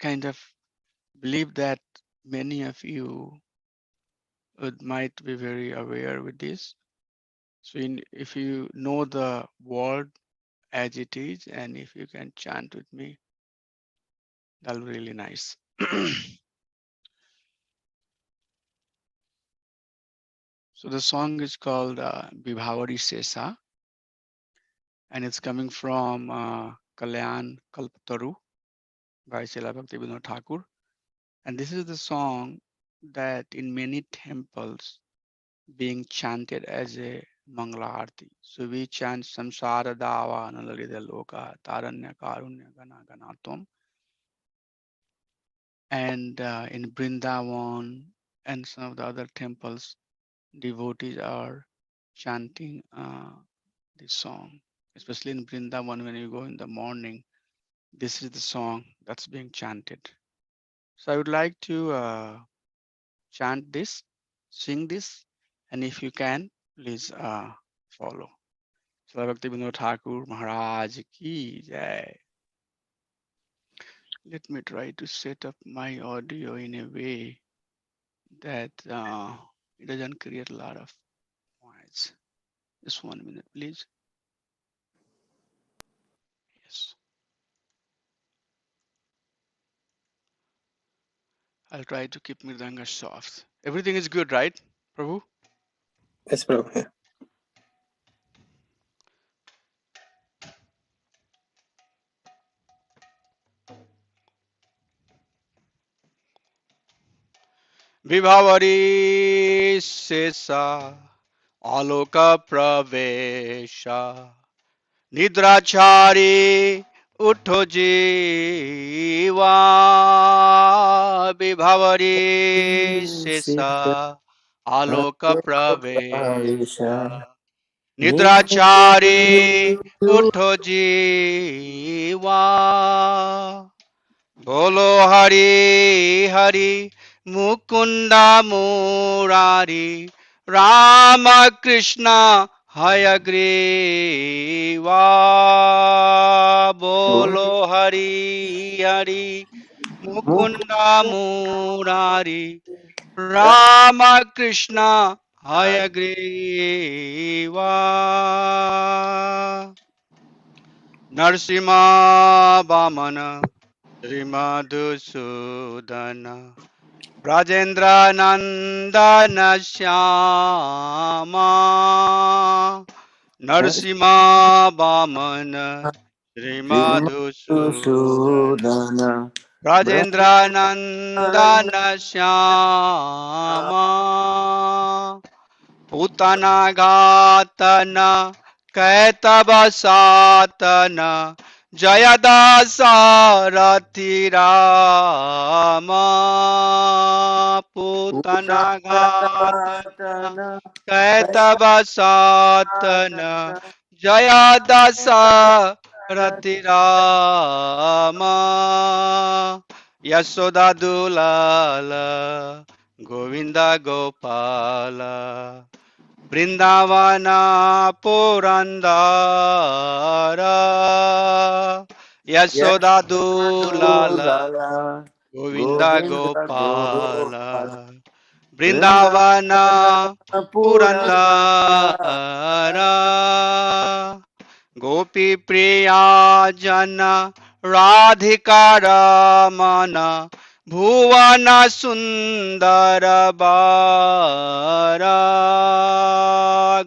kind of believe that many of you might be very aware with this. So if you know the word as it is, and if you can chant with me, that'll be really nice. So the song is called Bibhahari Saysa, and it's coming from Kalyan Kalpataru by Srila Bhakti Thakur. And this is the song that in many temples being chanted as a Mangala Arti. So we chant Samsara Dava Nalalida Loka Taranya Karunya Gana Ganatom. And in Brindavan and some of the other temples, devotees are chanting this song. Especially in Brindavan, when you go in the morning, this is the song that's being chanted. So I would like to chant this, sing this, and if you can, please follow. Srila Bhakti Vinod Thakur Maharaj ki jai. Let me try to set up my audio in a way that it doesn't create a lot of noise. Just 1 minute, please. Yes. I'll try to keep Mridanga soft. Everything is good, right, Prabhu? Yes, Prabhu. Yeah. Bhibhahari Saysa Aloka Pravesha Nidrachari Utho Jiva Bhibhahari Saysa Aloka Pravesha Nidrachari Utho Jiva Bolo Hari Hari Mukunda Murari Rama Krishna Hayagriva Bolo Hari Hari Mukunda Murari Rama Krishna Hayagriva Narsimha Vamana Srimadhusudana Rajendra Nandana Shyama Narsimha Vamana Srimadhusudana Sudana Rajendra Nandana Shyama Putana Gatana Kaitaba Satana Jayadasa Ratirama Putana Gatana Utanatana Kaitaba Satana Jayadasa Ratirama Yasoda Dulala Govinda Gopala Vrindavana Purandara Yasoda Dulala Yadulala Govinda Govinda Gopala Gopala Vrindavana Vrindavana Purandara Purandara Gopi Priya Jana Radhika Ramana Bhuvana Sundara Bara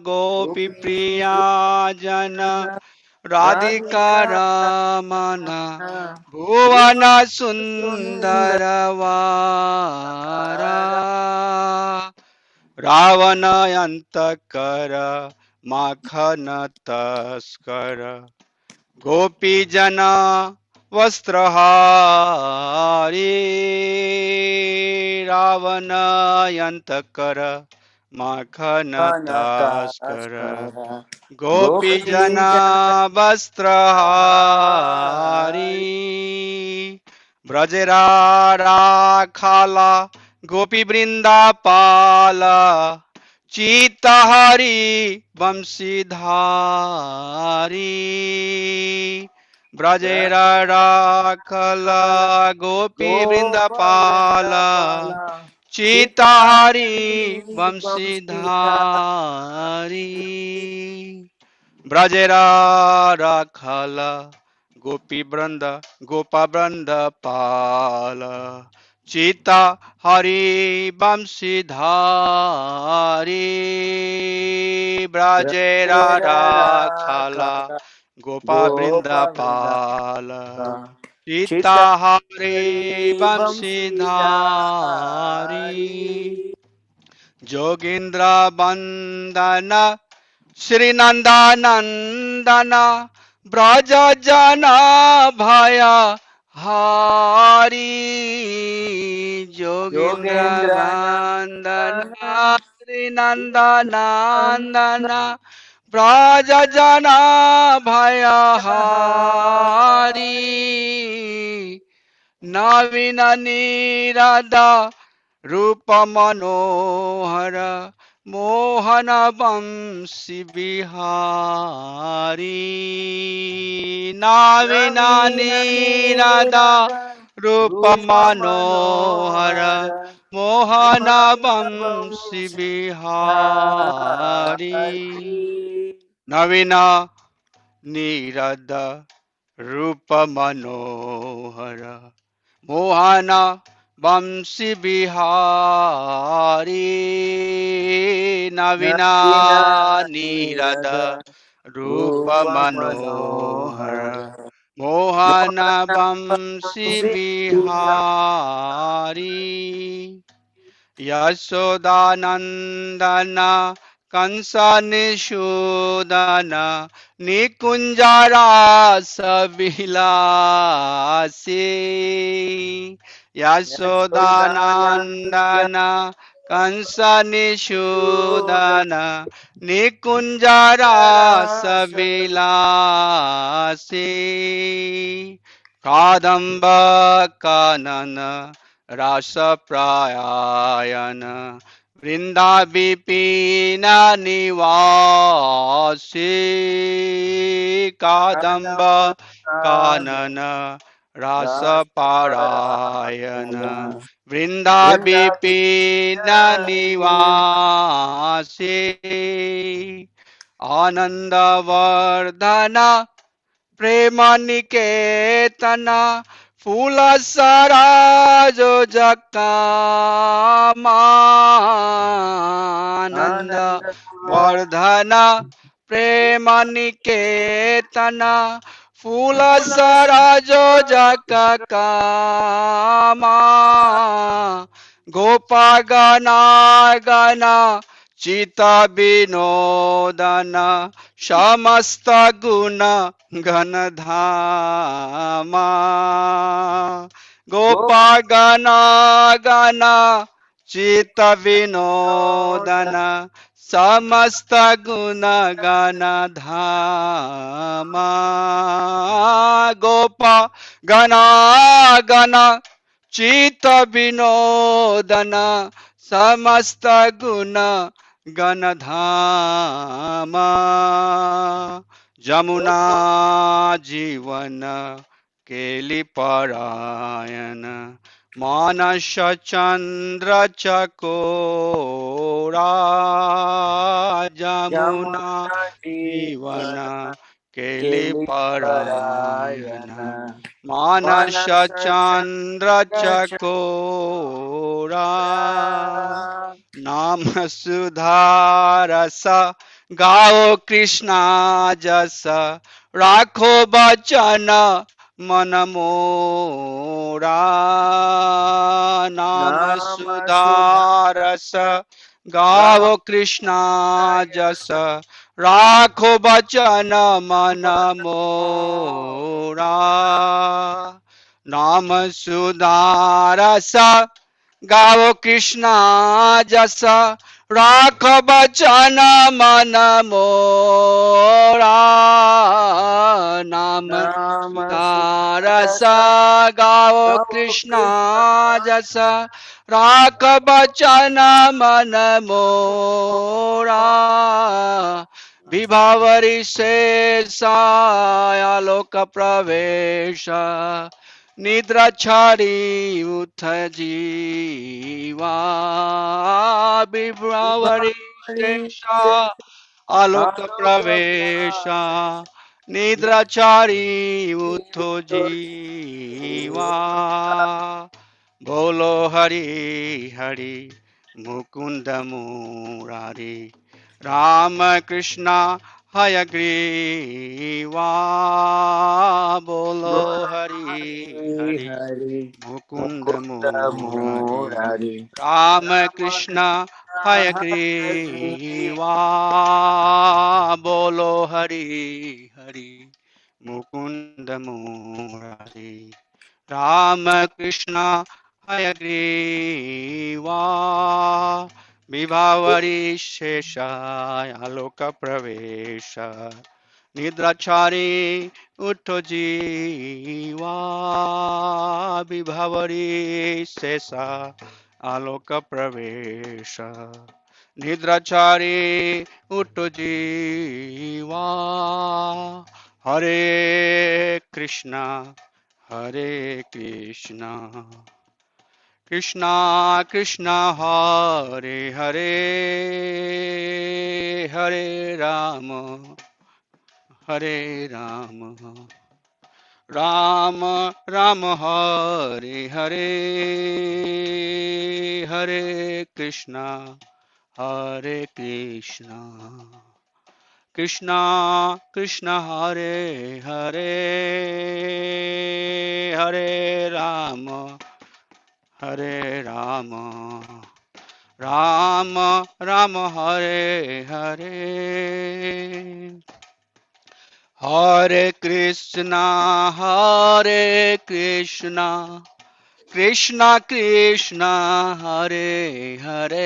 Gopi Priya Jana Radhika Radhika Ramana Bhuva Bhuvana Sundara Sundaravara Ravana Yantakara Makhana Taskara Gopi Jana Vastrahari Ravana Yantakara Makhana Taskara Anataskara Gopi Gopi Jana Vastrahari Brajara Rakhala Gopi Brinda Pala Chitahari Vamsidhari ब्रजेरा राखला गोपी वृंदपाला चितारी वंशीधारी ब्रजेरा राखला गोपी वृंद गोपा वृंद पाल चिता हरि वंशीधारी ब्रजेरा राखला गोपा वृंद पाल चिता हरि वंशीधारी जोगींद्र वंदन श्री नंदनंदन ब्रज जन भय हारी जोगींद्र वंदन श्री नंदनंदन ब्रज जन भय हारी नवीन नीरद रूप मनोहर मोहन वंशी बिहारी नवीन नीरद रूप मनोहर मोहन वंशी बिहारी नवीन नीरद रूप मनोहर मोहन वंशी बिहारी नवीना नीरद रूप मनोहर मोहन वंशी बिहारी यशोदानंदन कंस निषूदन निकुंजरास विलासी यशोदानंदन कंस निषूदन निकुंजरास विलासी कादम्ब कानन रस प्रयायन वृंदा विपिन निवासी कादम्ब कानन रस पारायण वृंदा विपिन निवासी आनंद वर्धन प्रेम निकेतन फूल सराज जकामानंद वर्धन प्रेम निकेतन फूल सराज जकामा गोपा गना गना चित विनोदन समस्त गुण घन धामा गोपा गना गना चित विनोदन समस्त गुण गण धामा गोपा गना गना चित विनोदन समस्त गुण गणधामा जमुना जीवन केली परायण मानस चंद्र चकोरा जमुना जीवन केली परायण मानस चंद्र चकोरा नाम सुधारस गाओ कृष्णा जस राखो बचन मन मोरा नाम सुधारस गाओ कृष्णा जस राखो बचन मन मोरा नाम सुधारस गाओ कृष्णा जस राख बचन मन मोरा नाम सुधारस गाओ कृष्णा जस राख बचन मन मोरा Bibhahari Saysa Aloka Pravesha Nidrachari Uttajiva Bibhahari Saysa Aloka Pravesha Nidrachari Uttajiva Bolo Hari Hari Mukunda Murari Rama Krishna Hayagriva Bolo Hari Hari Mukunda Murari Rama Krishna Hayagriva Bolo Hari Hari Mukunda Murari Rama Krishna Hayagriva Vibhavari Shesha Aloka Pravesha Nidrachari Uttojiva Vibhavari Shesha Aloka Pravesha Nidrachari Uttojiva Hare Krishna Hare Krishna Krishna Krishna Hare Hare Hare Rama Hare Rama Rama Rama Hare Hare Hare Krishna Hare Krishna Krishna Krishna Hare Hare Hare Rama Hare Rama Rama Rama Hare Hare Hare Krishna Hare Krishna Krishna Krishna Hare Hare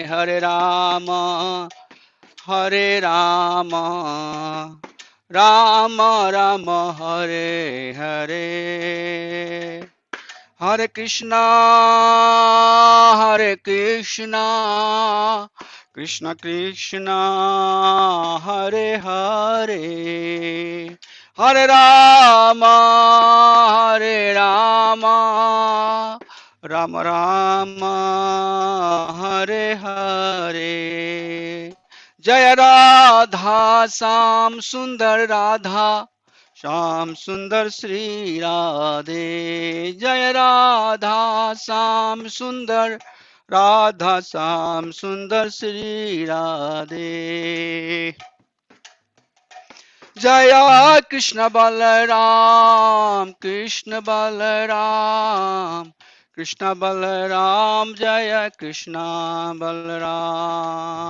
Hare Rama Hare Rama Rama Rama Hare Hare Hare Krishna Krishna Krishna Hare Hare Hare Rama Rama Rama Hare Hare Jaya Radha Sam Sundar Radha Sham Sundar Sri Radhe Jaya Radha Sam Sundar Radha Sam Sundar Sri Radhe Jaya Krishna Balaram Krishna Balaram Krishna Balaram Jaya Krishna Balaram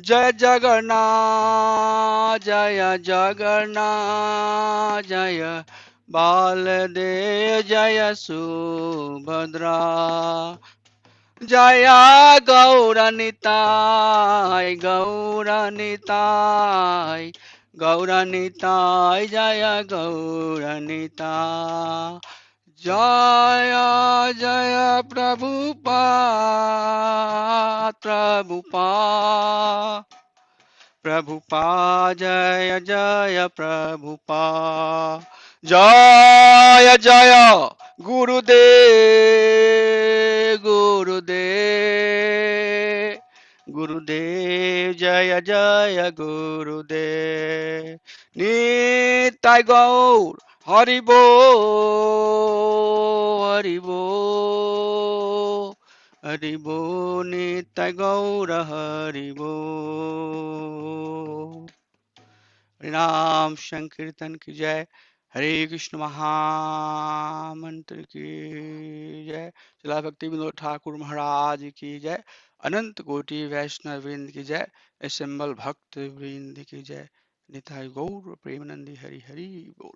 Jaya Jagannath Jaya Jagannath Jaya Baladev Jaya Subhadra Jaya Gauranitai Gauranitai Gauranitai Jaya Gauranitai Jaya Jaya Prabhupada Prabhupada Prabhupada Jaya Jaya Prabhupada Jaya Jaya Gurudev Gurudev Gurudev Jaya Jaya Gurudev Nitai Gaur Haribo Haribo Haribo Nitai Gaura Haribo Ram Sankirtan ki jai Hare Krishna Mahamantra ki jai Srila Bhakti Vinod Thakur Maharaj ki jai Anant Koti Vaishnav Vrind ki jai Assemble Bhakt Vrind ki jai Nitai Gaur Premanandi Hari Hari Bol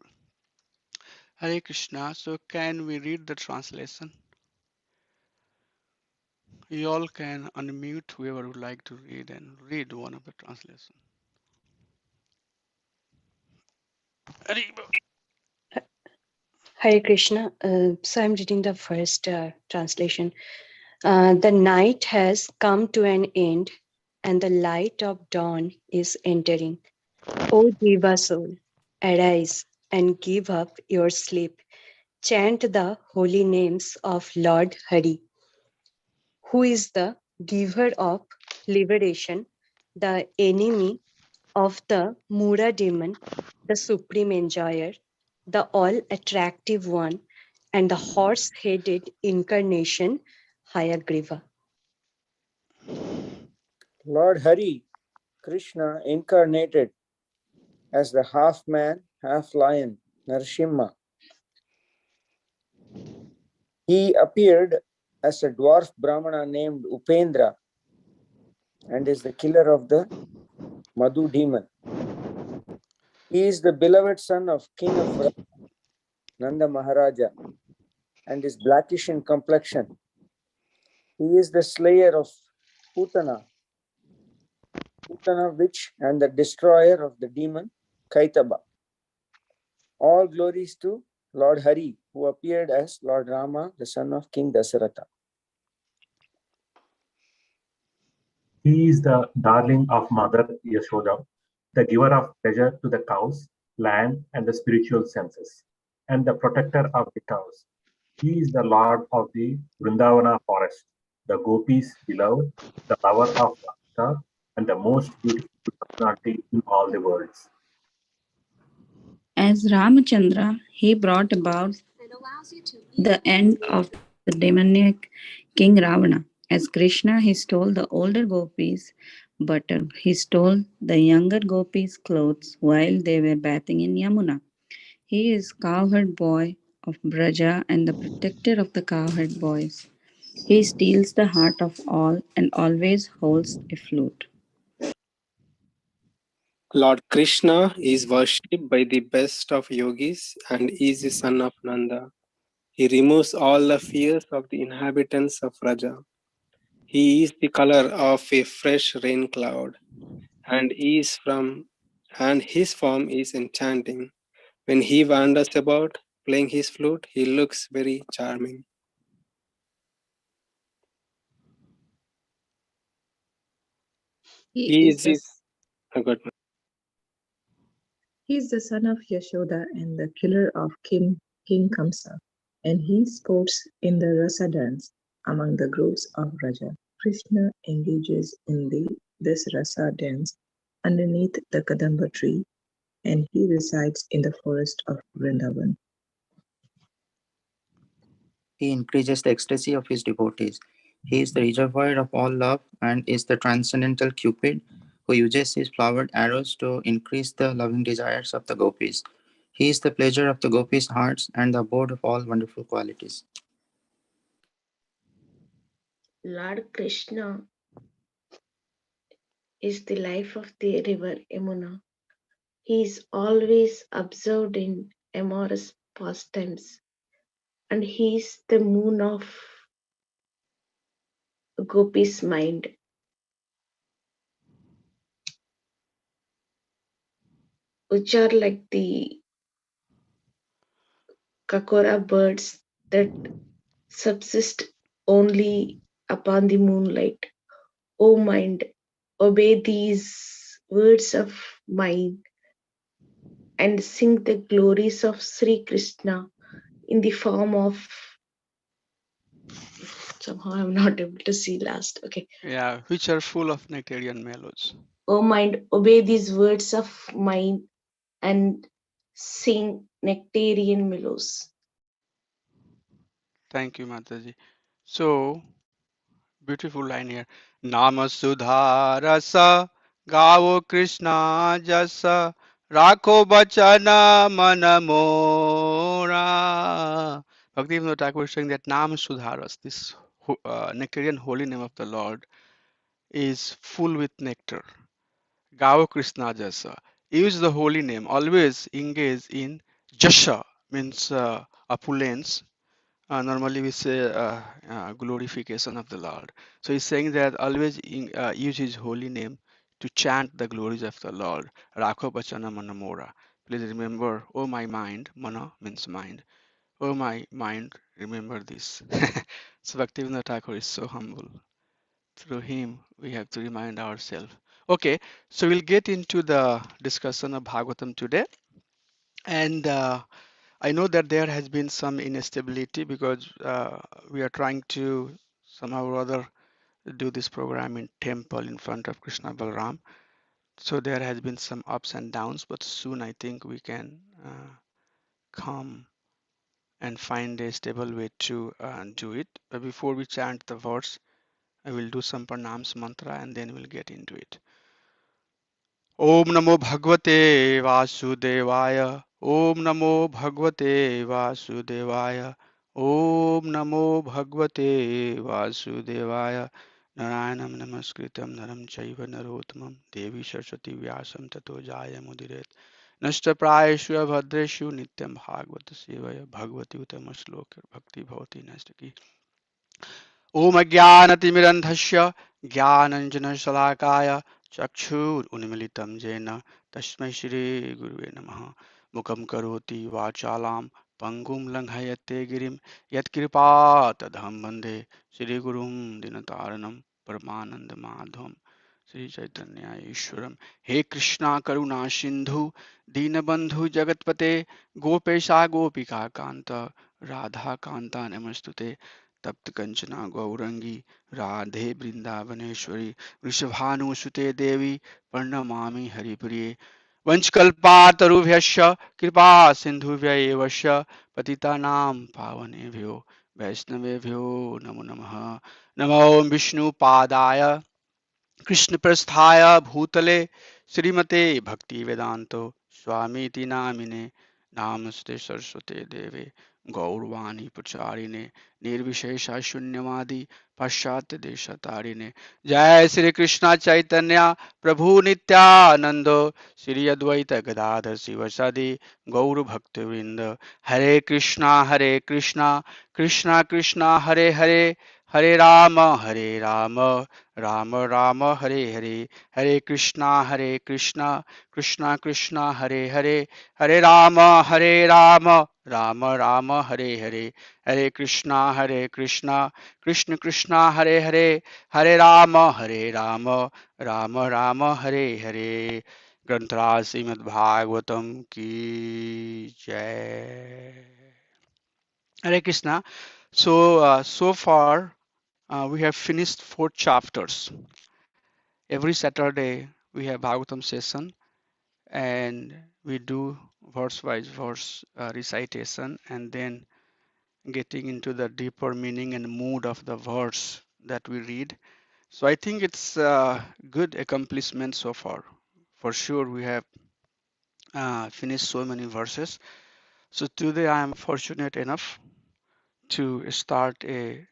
Hare Krishna. So can we read the translation? You all can unmute whoever would like to read and read one of the translation. Hari Bol. Hare Krishna. So I'm reading the first translation. The night has come to an end, and the light of dawn is entering. O Jiva soul, arise and give up your sleep. Chant the holy names of Lord Hari, who is the giver of liberation, the enemy of the Mura demon, the supreme enjoyer, the all attractive one, and the horse headed incarnation, Hayagriva. Lord Hari, Krishna incarnated as the half man, half lion, Narasimha. He appeared as a dwarf Brahmana named Upendra and is the killer of the Madhu demon. He is the beloved son of King of Nanda Maharaja and is blackish in complexion. He is the slayer of Putana witch and the destroyer of the demon Kaitaba. All glories to Lord Hari, who appeared as Lord Rama, the son of King Dasaratha. He is the darling of Mother Yashoda, the giver of pleasure to the cows, land, and the spiritual senses, and the protector of the cows. He is the Lord of the Vrindavana forest, the gopis' beloved, the lover of Radhika, and the most beautiful personality in all the worlds. As Ramachandra, he brought about the end of the demonic king Ravana. As Krishna, he stole the older gopis, but he stole the younger gopis' clothes while they were bathing in Yamuna. He is cowherd boy of Braja and the protector of the cowherd boys. He steals the heart of all and always holds a flute. Lord Krishna is worshipped by the best of yogis and is the son of Nanda. He removes all the fears of the inhabitants of Raja. He is the color of a fresh rain cloud, and his form is enchanting. When he wanders about, playing his flute, he looks very charming. He is the He is the son of Yashoda and the killer of King Kamsa, and he sports in the rasa dance among the groves of Raja. Krishna engages in this rasa dance underneath the Kadamba tree, and he resides in the forest of Vrindavan. He increases the ecstasy of his devotees. He is the reservoir of all love and is the transcendental Cupid who uses his flowered arrows to increase the loving desires of the gopis. He is the pleasure of the gopis' hearts and the abode of all wonderful qualities. Lord Krishna is the life of the river Yamuna. He is always absorbed in amorous pastimes, and he is the moon of Gopi's mind, which are like the kakora birds that subsist only upon the moonlight. O mind, obey these words of mine and sing the glories of Sri Krishna in the form of, somehow I'm not able to see last. Okay. Yeah, which are full of nectarian mellows. O mind, obey these words of mine and sing nectarian mellows. Thank you, Mataji. So, beautiful line here. Nama Sudha Rasa Gavo Krishna Jasa Rakho Bachana Manamora. Bhaktivinoda Thakur is saying that Nama Sudharas, this nectarian holy name of the Lord, is full with nectar. Gao Krishna Jasa. Use the holy name. Always engage in Jasha, means opulence. Normally we say glorification of the Lord. So he's saying that always use his holy name to chant the glories of the Lord. Rakho Bachana Manamora. Please remember, oh my mind, mana means mind. Oh my mind, remember this. So Bhaktivinoda Thakur is so humble. Through him, we have to remind ourselves. Okay, so we'll get into the discussion of Bhagavatam today. And I know that there has been some instability because we are trying to somehow or other do this program in temple in front of Krishna Balram. So there has been some ups and downs, but soon I think we can come and find a stable way to do it. But before we chant the verse, I will do some pranams mantra and then we'll get into it. Om Namo Bhagavate Vasudevaya. Om Namo Bhagavate Vasudevaya. Om Namo Bhagavate Vasudevaya. Narayanam Namaskritam Naram Chaiva Narottamam Devi Saraswati Vyasam Tato Jaya Mudiret. Nashtaprayeshu Bhadreshu Nityam Bhagavata Sevaya Bhagavati Uttama Shloka Bhakti Bhavati Nastaki. Om Ajnanatimirandhasya Jnananjana Chakshur Unmilitam Jena Tasmai Shri Guruve Namaha Mukam Karoti Vachalam Pangum Langhayate Girim Yat Kripa Tadham Bande Shri Gurum Dinataranam Paramananda Madhvam Sri Chaitanya Ishwaram He Krishna Karuna Sindhu Dinabandhu Jagatpate Gopesha Gopika Kanta Radha Kanta Namastute तप्त कंचना गौरंगी राधे वृंदावनेश्वरी वृषभानुसुते देवी प्रणमामि हरिप्रिये वंशकल्पातरुभ्यश्च कृपा सिन्धुभ्य एव च पतितानां पावनेभ्यो वैष्णवेभ्यो नमो नमः नमो विष्णुपादाय कृष्णप्रस्थाय भूतले श्रीमते भक्ति वेदांतो स्वामीति नामिने नामस्ते सरस्वते देवे गौरवाणी प्रचारिणे निर्विशेष शून्यवादी पाश्चात्य देशतारिणे जय श्री कृष्ण चैतन्य प्रभु नित्यानंद श्री अद्वैत गदाधर शिवसदि गौर भक्तवृंद हरे कृष्णा कृष्णा कृष्णा हरे हरे हरे राम राम राम हरे हरे हरे कृष्णा कृष्णा कृष्णा हरे हरे हरे राम राम राम हरे हरे हरे कृष्णा कृष्ण कृष्णा हरे हरे हरे राम राम राम हरे हरे ग्रंथराज श्रीमद् भागवतम की जय हरे Krishna so far we have finished 4 chapters. Every Saturday we have Bhagavatam session and we do verse wise verse recitation and then getting into the deeper meaning and mood of the verse that we read. So I think it's a good accomplishment so far. For sure we have finished so many verses. So today I am fortunate enough to start a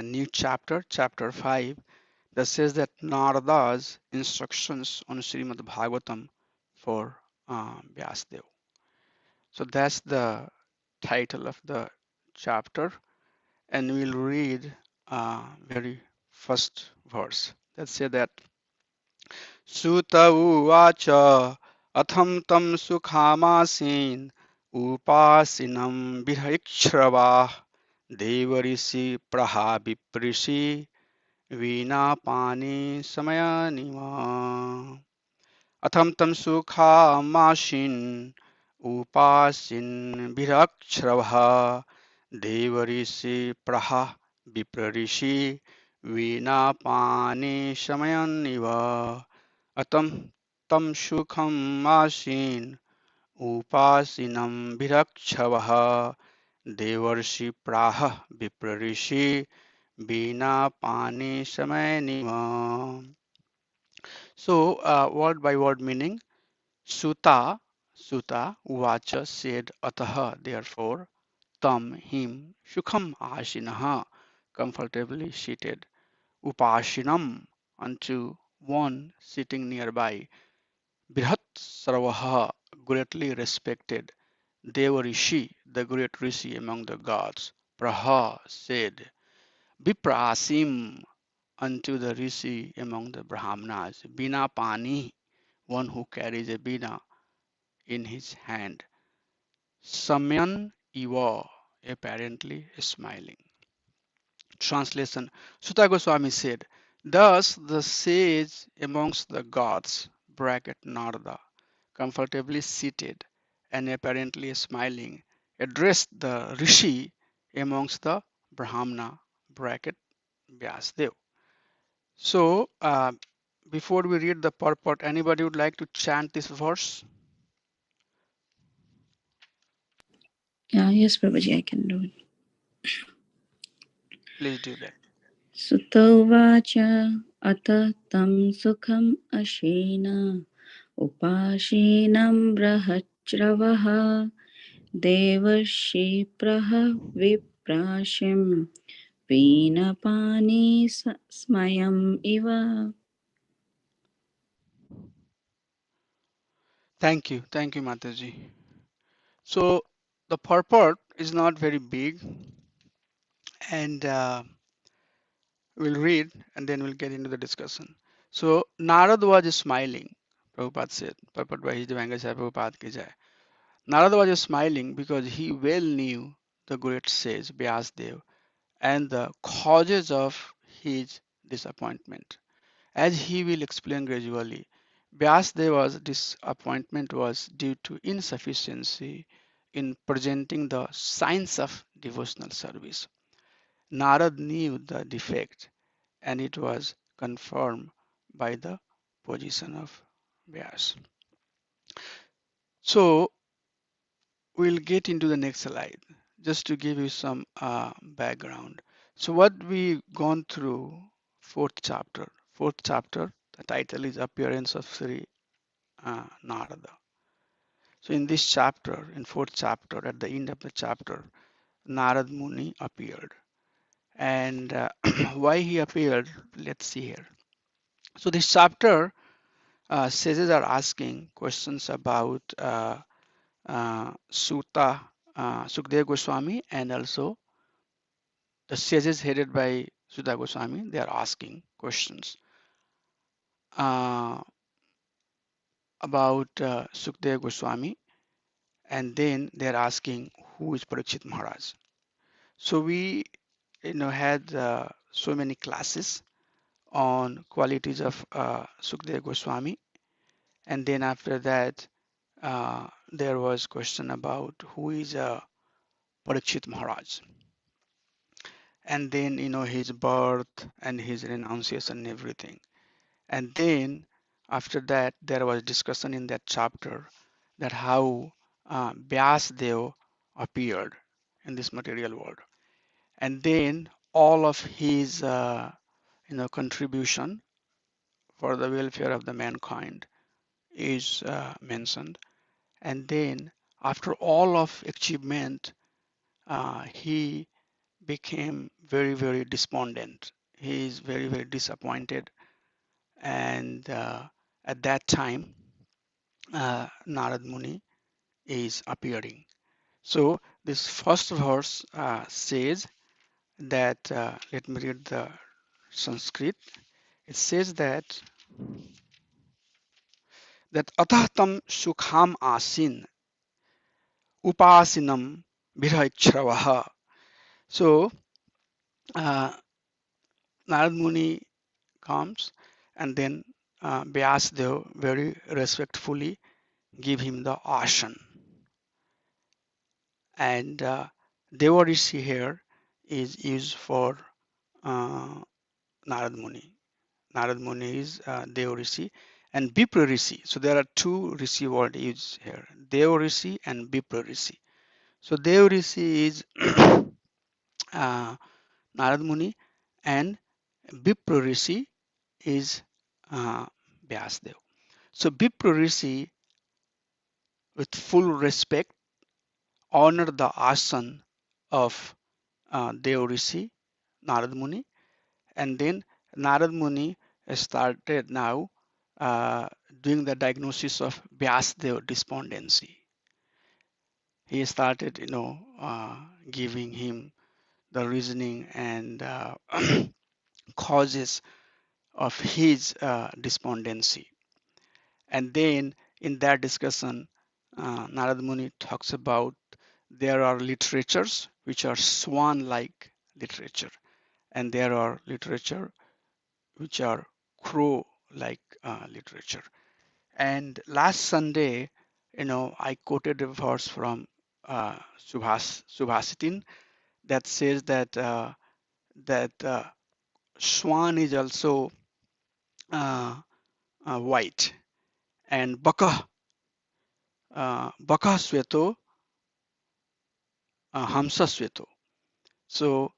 new chapter, chapter 5, that says that Narada's instructions on Srimad Bhagavatam for Vyasdev. So that's the title of the chapter, and we'll read very first verse that says that Suta uvacha atham tam sukhamasīn upasinam birhikshravah devarishi praha viprishi वीणापानि समयानिमा Atham तम सुखामाशिन उपासिन विरक्षरभः देवऋषि प्रहा विप्रऋषि वीणापानि समयानिव अतम तम सुखमासीन उपासिनं विरक्षवः देवर्षि प्राह विप्रऋषि Bina Pani Samay Nima. So, word by word meaning. Suta, Uvacha said, Ataha, therefore, Tam, him, Shukham Ashinaha, comfortably seated, Upashinam, unto one sitting nearby, Brihat Saravaha, greatly respected, Devarishi, the great Rishi among the gods, Praha said, Viprasim, unto the rishi among the Brahmanas, Bina Pani, one who carries a Bina in his hand. Samyan Iva, apparently smiling. Translation: Sutta Goswami said, thus the sage amongst the gods bracket Narada, comfortably seated and apparently smiling, addressed the rishi amongst the Brahmana bracket Vyasdev. So before we read the purport, anybody would like to chant this verse? Yes, Prabhuji, I can do it. Please do that. Sutauvacha Ata Tam Sukham Ashena Upashenam Brahachravaha Devarshi Praha Viprashim Pinapani Smayam Iva. Thank you. Thank you, Mataji. So the purport is not very big, and we'll read and then we'll get into the discussion. So Narad was smiling, Prabhupada said, purport by His Divine Grace Prabhupada ki jai. Narad was smiling because he well knew the great sage Vyasdev and the causes of his disappointment. As he will explain gradually, Vyasadeva's disappointment was due to insufficiency in presenting the science of devotional service. Narad knew the defect and it was confirmed by the position of Vyas. So we'll get into the next slide just to give you some background. So what we gone through fourth chapter. Fourth chapter, the title is Appearance of Sri Narada. So in this chapter, in fourth chapter, at the end of the chapter, Narad Muni appeared. And why he appeared, let's see here. So this chapter, sages are asking questions about Sutta, Sukdev Goswami, and also the sages headed by Sutta Goswami. They are asking questions about Sukdev Goswami, and then they're asking who is Parikshit Maharaj. So we had so many classes on qualities of Sukdev Goswami, and then after that there was question about who is Parikshit Maharaj, and then his birth and his renunciation and everything. And then after that there was discussion in that chapter that how Vyasdev appeared in this material world, and then all of his contribution for the welfare of the mankind is mentioned. And then after all of achievement, he became very, very despondent. He is very, very disappointed. And at that time, Narad Muni is appearing. So this first verse says that, let me read the Sanskrit. It says that atah tam sukham asin upasinam viraichhravaha. So Narad Muni comes, and then Vyasdev very respectfully give him the ashan. And Deva Rishi here is used for Narad Muni. Narad Muni is Deva Rishi and Vipra Rishi. So there are two Rishi words used here, Deva Rishi and Vipra Rishi. So Deva Rishi is Narad Muni, and Vipra Rishi is Vyasdev. So Vipra Rishi, with full respect, honor the asana of Dev Rishi, Narad Muni, and then Narad Muni started now doing the diagnosis of Vyasdev despondency. He started, giving him the reasoning and causes of his despondency. And then in that discussion, Narad Muni talks about There are literatures which are swan-like literature, and there are literature which are crow-like literature. And last Sunday, I quoted a verse from Subhasitin that says that swan is also white, and baka sweto, hamsa sweto. So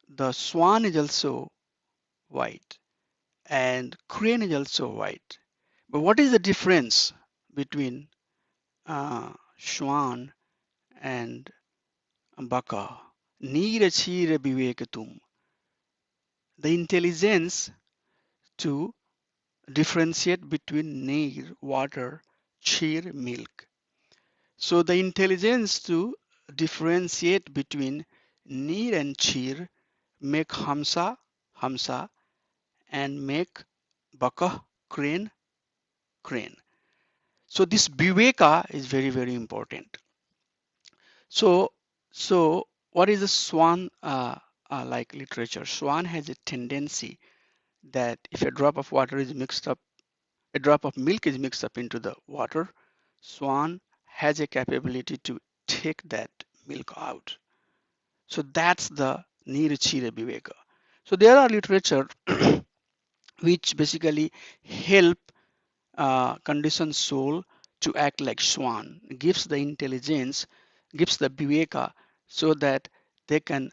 the swan is also white, and crane is also white. But what is the difference between swan and baka? Neera chira vivekatum. The intelligence to differentiate between neer, water, chir, milk. So the intelligence to differentiate between neer and chir make hamsa, and make baka, crane. So this viveka is very, very important. So, so what is the swan like literature? Swan has a tendency that if a drop of water is mixed up, a drop of milk is mixed up into the water, swan has a capability to take that milk out. So that's the Nirachira Viveka. So there are literature which basically help conditioned soul to act like swan, gives the intelligence, gives the viveka, so that they can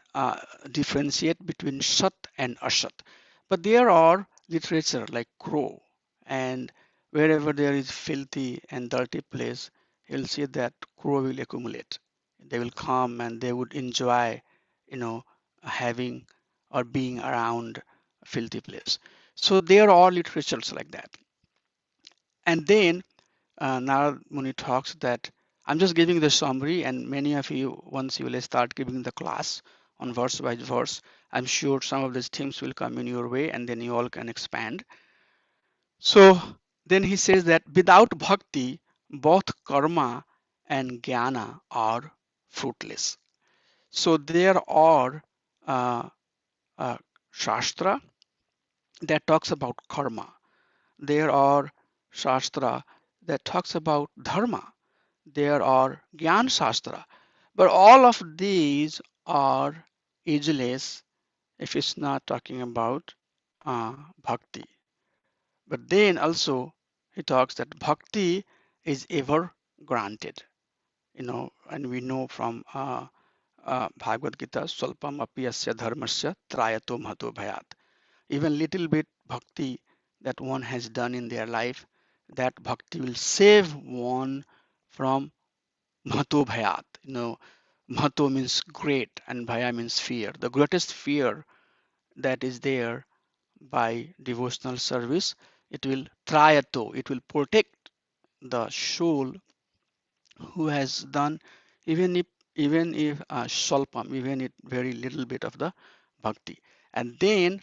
differentiate between sat and asat. But there are literature like crow, and wherever there is filthy and dirty place, you'll see that crow will accumulate. They will come and they would enjoy, having or being around a filthy place. So there are literatures like that. And then Narad Muni talks that I'm just giving the summary, and many of you, once you will start giving the class on verse by verse, I'm sure some of these themes will come in your way, and then you all can expand. So then he says that without bhakti, both karma and jnana are fruitless. So there are shastra that talks about karma. There are shastra that talks about dharma. There are Gyan Shastra, but all of these are ageless if it's not talking about bhakti. But then also he talks that bhakti is ever granted, and we know from Bhagavad Gita, Swalpam api asya dharmasya trayato mahato bhayat. Even little bit bhakti that one has done in their life, that bhakti will save one from Mahato Bhayat. Mahato means great and Bhaya means fear. The greatest fear that is there by devotional service, it will Trayato, it will protect the soul who has done even if Shalpam, even if very little bit of the bhakti. And then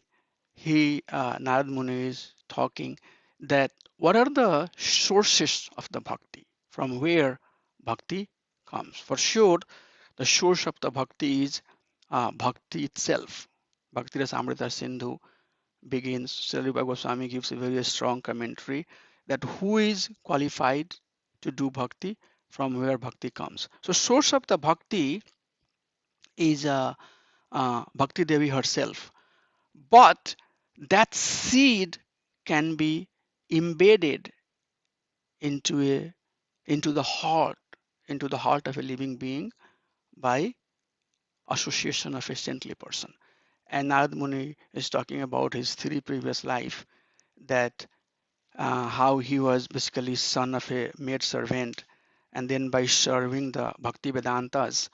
Narad Muni is talking that what are the sources of the bhakti, from where bhakti comes. For sure, the source of the bhakti is bhakti itself. Bhakti Rasamrita Sindhu begins, Sri Rupa Goswami gives a very strong commentary that who is qualified to do bhakti, from where bhakti comes. So source of the bhakti is Bhakti Devi herself. But that seed can be embedded into the heart, into the heart of a living being by association of a saintly person. And Narad Muni is talking about his 3 previous life, that how he was basically son of a maid servant, and then by serving the Bhakti Vedantas,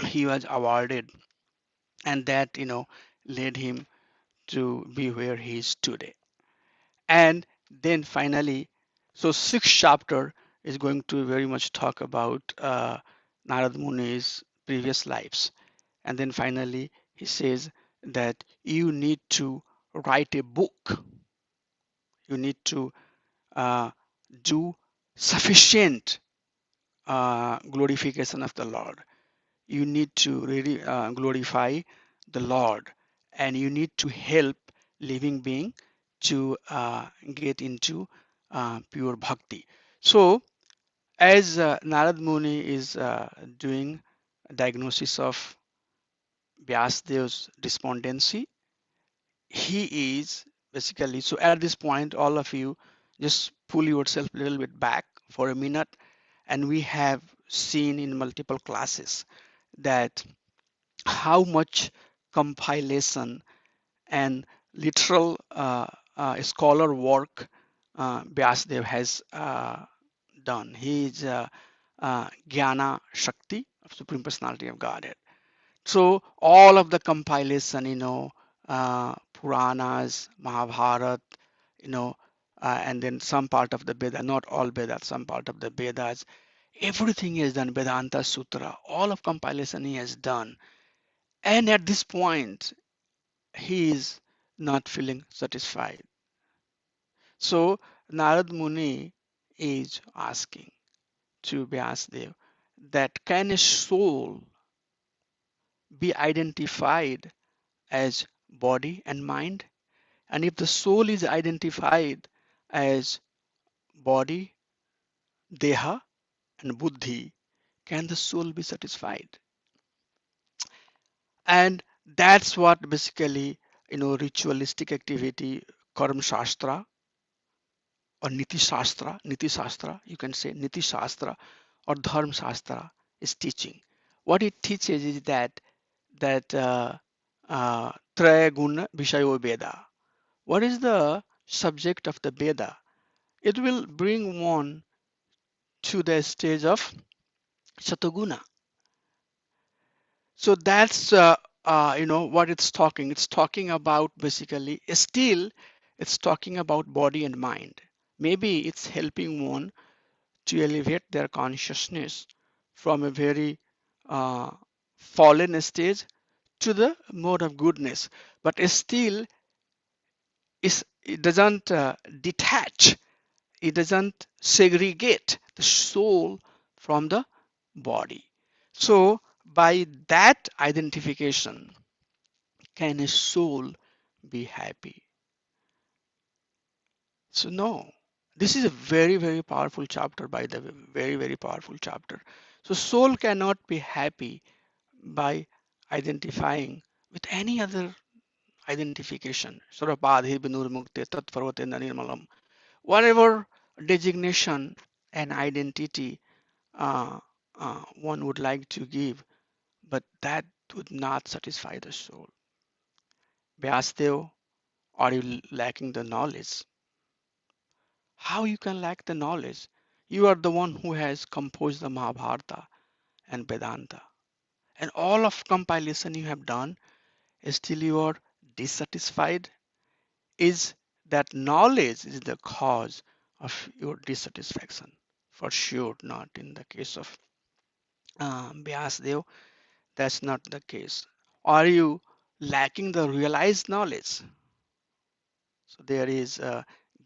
he was awarded, and that led him to be where he is today. And then finally, so 6th chapter is going to very much talk about Narad Muni's previous lives. And then finally, he says that you need to write a book. You need to do sufficient glorification of the Lord. You need to really glorify the Lord, and you need to help living being to get into pure bhakti. So as Narad Muni is doing a diagnosis of Vyasdev's despondency, he is basically, so at this point, all of you just pull yourself a little bit back for a minute, and we have seen in multiple classes that how much compilation and literal scholar work Vyasdev has done. He is Jnana Shakti of Supreme Personality of Godhead. So all of the compilation, Puranas, Mahabharata, and then some part of the Veda, not all Vedas, some part of the Vedas, everything is done. Vedanta Sutra, all of compilation he has done. And at this point, he is not feeling satisfied. So Narad Muni is asking to Vyasdev that can a soul be identified as body and mind? And if the soul is identified as body, deha, and buddhi, can the soul be satisfied? And that's what basically, ritualistic activity, karma shastra or niti shastra, you can say niti shastra or dharma shastra is teaching. What it teaches is that traya guna vishayo veda. What is the subject of the Veda? It will bring one to the stage of Satoguna. So that's what it's talking. It's talking about basically still it's talking about body and mind. Maybe it's helping one to elevate their consciousness from a very uh, fallen stage to the mode of goodness, but still it doesn't detach. It doesn't segregate the soul from the body. So by that identification, can a soul be happy? So no, this is a very, very powerful chapter, by the way, very, very powerful chapter. So soul cannot be happy by identifying with any other identification. Surapadhi binurmukte tatparvate nirmalam. Whatever designation and identity one would like to give, but that would not satisfy the soul. Vyasdev, are you lacking the knowledge? How you can lack the knowledge? You are the one who has composed the Mahabharata and Vedanta. And all of compilation you have done, still you are dissatisfied. Is that knowledge is the cause of your dissatisfaction? For sure not in the case of Vyasdev. That's not the case. Are you lacking the realized knowledge? So there is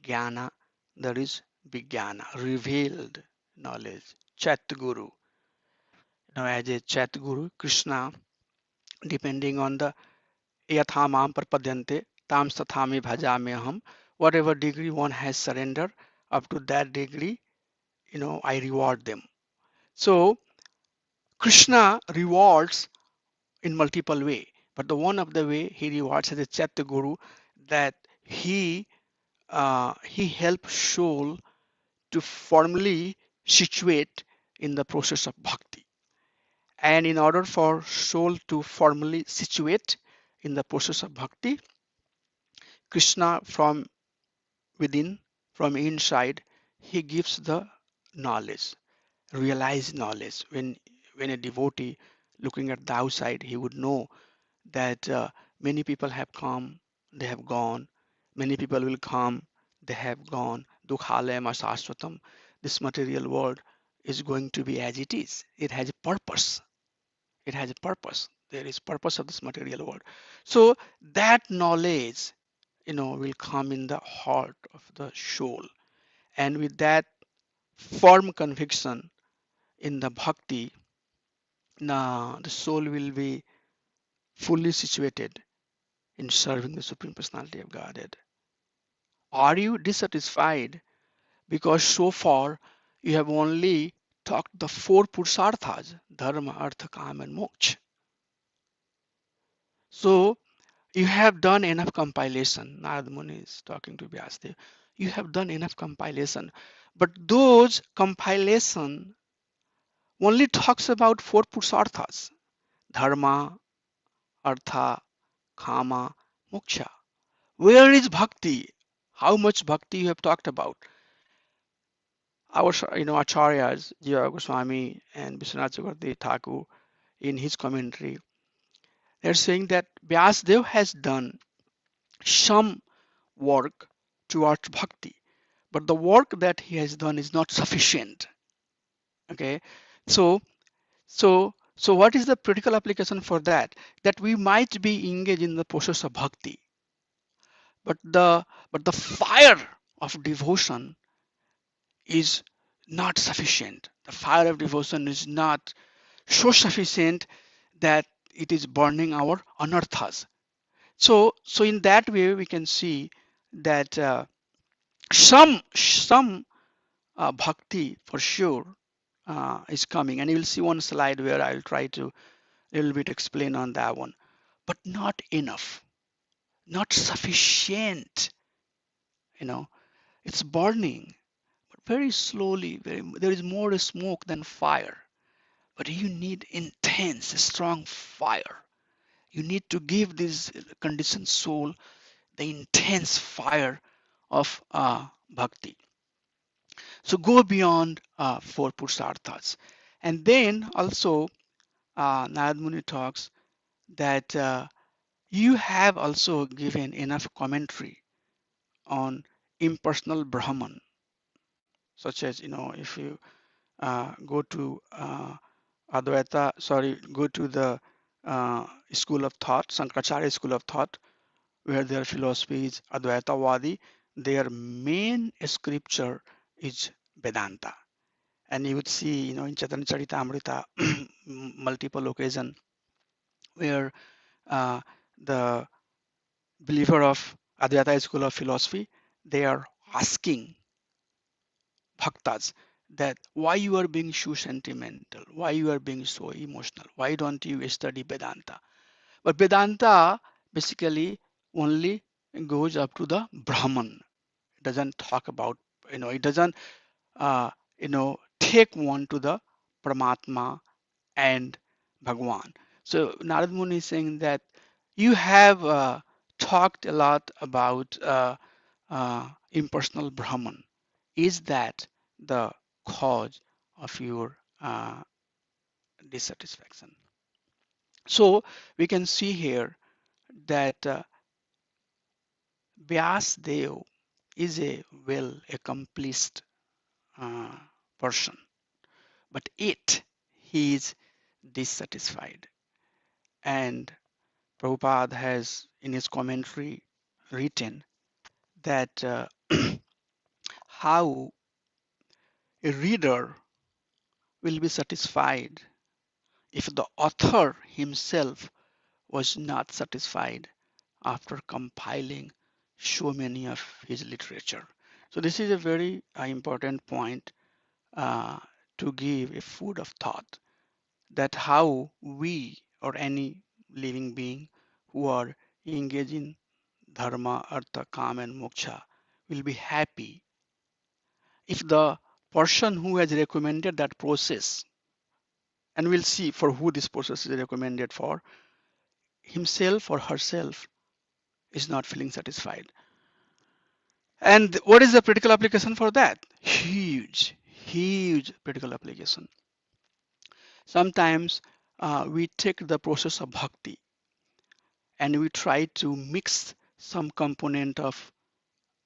jnana, there is vijnana, revealed knowledge. Chat Guru. As a Chat Guru, Krishna, depending on the yathamam prapadyante, tam sathami bhajame aham, whatever degree one has surrendered, up to that degree, I reward them. So Krishna rewards in multiple way, but the one of the way he rewards as a Chat Guru, that he helps soul to formally situate in the process of bhakti. And in order for soul to formally situate in the process of bhakti, Krishna from within, from inside, he gives the knowledge, realized knowledge. When a devotee looking at the outside, he would know that many people have come, they have gone. Many people will come, they have gone. Dukhalayam asashvatam. This material world is going to be as it is. It has a purpose. It has a purpose. There is purpose of this material world. So that knowledge, will come in the heart of the soul. And with that firm conviction, in the bhakti, the soul will be fully situated in serving the Supreme Personality of Godhead. Are you dissatisfied because so far you have only talked the four purusarthas, dharma, artha, kama, and moksha? So you have done enough compilation. Narad Muni is talking to Vyasdev. You have done enough compilation, but those compilation only talks about four purusarthas, dharma, artha, kama, moksha. Where is bhakti? How much bhakti you have talked about? Our acharyas, Jiva Goswami and Vishwanath Chakravarti Thakur, in his commentary, they're saying that Vyasdev has done some work towards bhakti, but the work that he has done is not sufficient. Okay, so what is the practical application for that? That we might be engaged in the process of bhakti, but the fire of devotion is not sufficient. The fire of devotion is not so sufficient that it is burning our anarthas. So in that way we can see that some bhakti for sure is coming, and you will see one slide where I'll try to a little bit explain on that one, but not enough, not sufficient. It's burning, but very slowly. There is more smoke than fire, but you need intense, strong fire. You need to give this conditioned soul the intense fire of bhakti. So go beyond four purusarthas. And then also Narad Muni talks that you have also given enough commentary on impersonal Brahman, such as, if you go to Advaita, go to the school of thought, Sankaracharya school of thought, where their philosophy is Advaitavadi, their main scripture is Vedanta. And you would see, in Chaitanya Charitamrita, multiple occasion where the believer of Advaita school of philosophy, they are asking bhaktas that why you are being so sentimental, why you are being so emotional, why don't you study Vedanta? But Vedanta basically only goes up to the Brahman. It doesn't talk about, it doesn't, take one to the Paramatma and Bhagwan. So Narad Muni is saying that you have talked a lot about impersonal Brahman. Is that the cause of your dissatisfaction? So we can see here that Vyasdev is a well accomplished person, but yet he is dissatisfied. And Prabhupada has in his commentary written that how a reader will be satisfied if the author himself was not satisfied after compiling so many of his literature. So this is a very important point uh, to give a food of thought, that how we or any living being who are engaged in dharma, artha, kama, and moksha will be happy if the person who has recommended that process, and we'll see for who this process is recommended for, himself or herself is not feeling satisfied. And what is the practical application for that? Huge practical application. Sometimes we take the process of bhakti and we try to mix some component of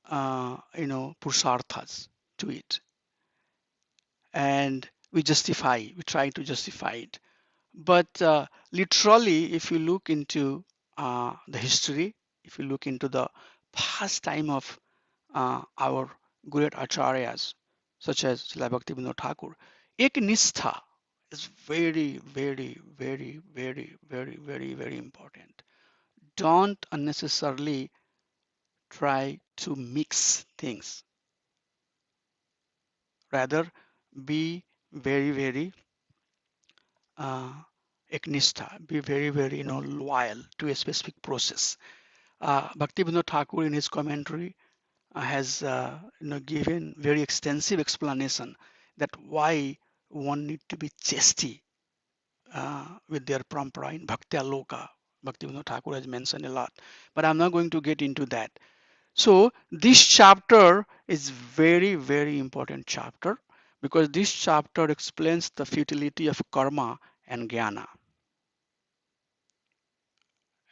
purusarthas to it, and we try to justify it. But literally, if you look into the history, if you look into the past time of our great acharyas, such as Srila Bhaktivinoda Thakur, Eknistha is very, very, very, very, very, very, very important. Don't unnecessarily try to mix things. Rather, be very, very uh, eknistha, be very, very, loyal to a specific process. Bhaktivinoda Thakur in his commentary has, given very extensive explanation that why one need to be chesty with their parampara in Bhakti Aloka. Bhaktivinoda Thakur has mentioned a lot, but I'm not going to get into that. So this chapter is very, very important chapter because this chapter explains the futility of karma and jnana.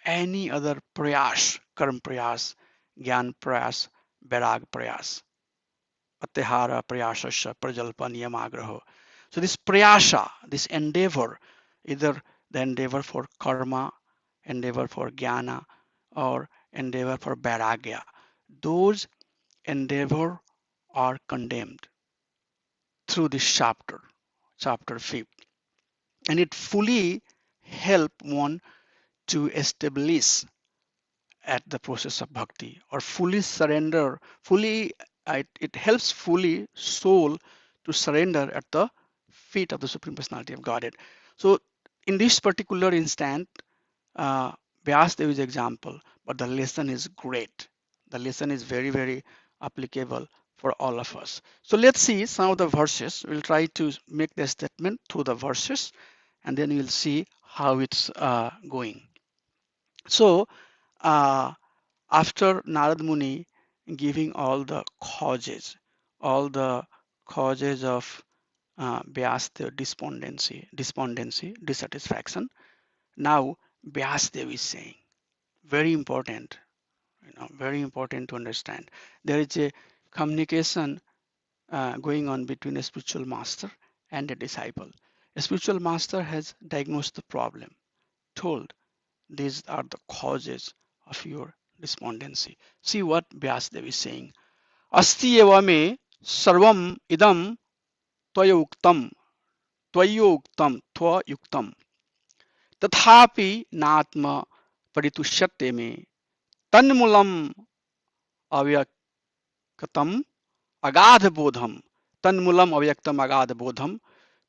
Any other prayas, karma prayas, jnana prayas, vairag prayas, atihara prayasasya prajalpa niyamagraha. So this prayasa, this endeavor, either the endeavor for karma, endeavor for jnana, or endeavor for vairagya, those endeavor are condemned through this chapter, chapter 5, and it fully help one to establish at the process of bhakti or fully surrender, fully it helps fully soul to surrender at the feet of the Supreme Personality of Godhead. So in this particular instant, Vyasdev is example, but the lesson is great. The lesson is very, very applicable for all of us. So let's see some of the verses. We'll try to make the statement through the verses, and then we'll see how it's going. So uh, after Narad Muni giving all the causes of Vyasdev despondency, dissatisfaction, now Vyasdev is saying, very important, very important to understand. There is a communication going on between a spiritual master and a disciple. A spiritual master has diagnosed the problem, told these are the causes of your despondency. See what Vyasdev is saying. Asti eva me sarvam idam tvayuktam tvayuktam tathapi natma paritushyate me tanmulam avyaktam अगाध बोधम तन्मूलम अव्यक्तम अगाध बोधम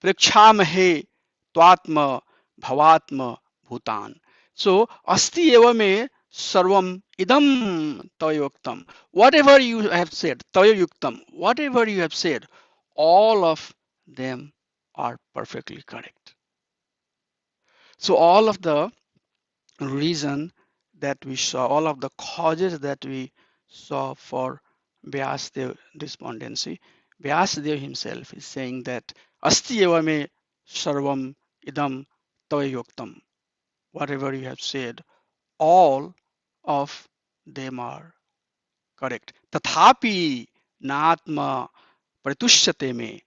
प्रेक्षामहे त्वात्म भवात्म भूतान. So asti eva me sarvam idam tayoktam. Whatever you have said, tayoktam, whatever you have said, all of them are perfectly correct. So all of the reason that we saw, all of the causes that we saw for Vyasdev despondency, Vyasdev himself is saying that Asti eva me sarvam idam tayoktam. Whatever you have said, all of them are correct. Tathapi natma paritushyate me.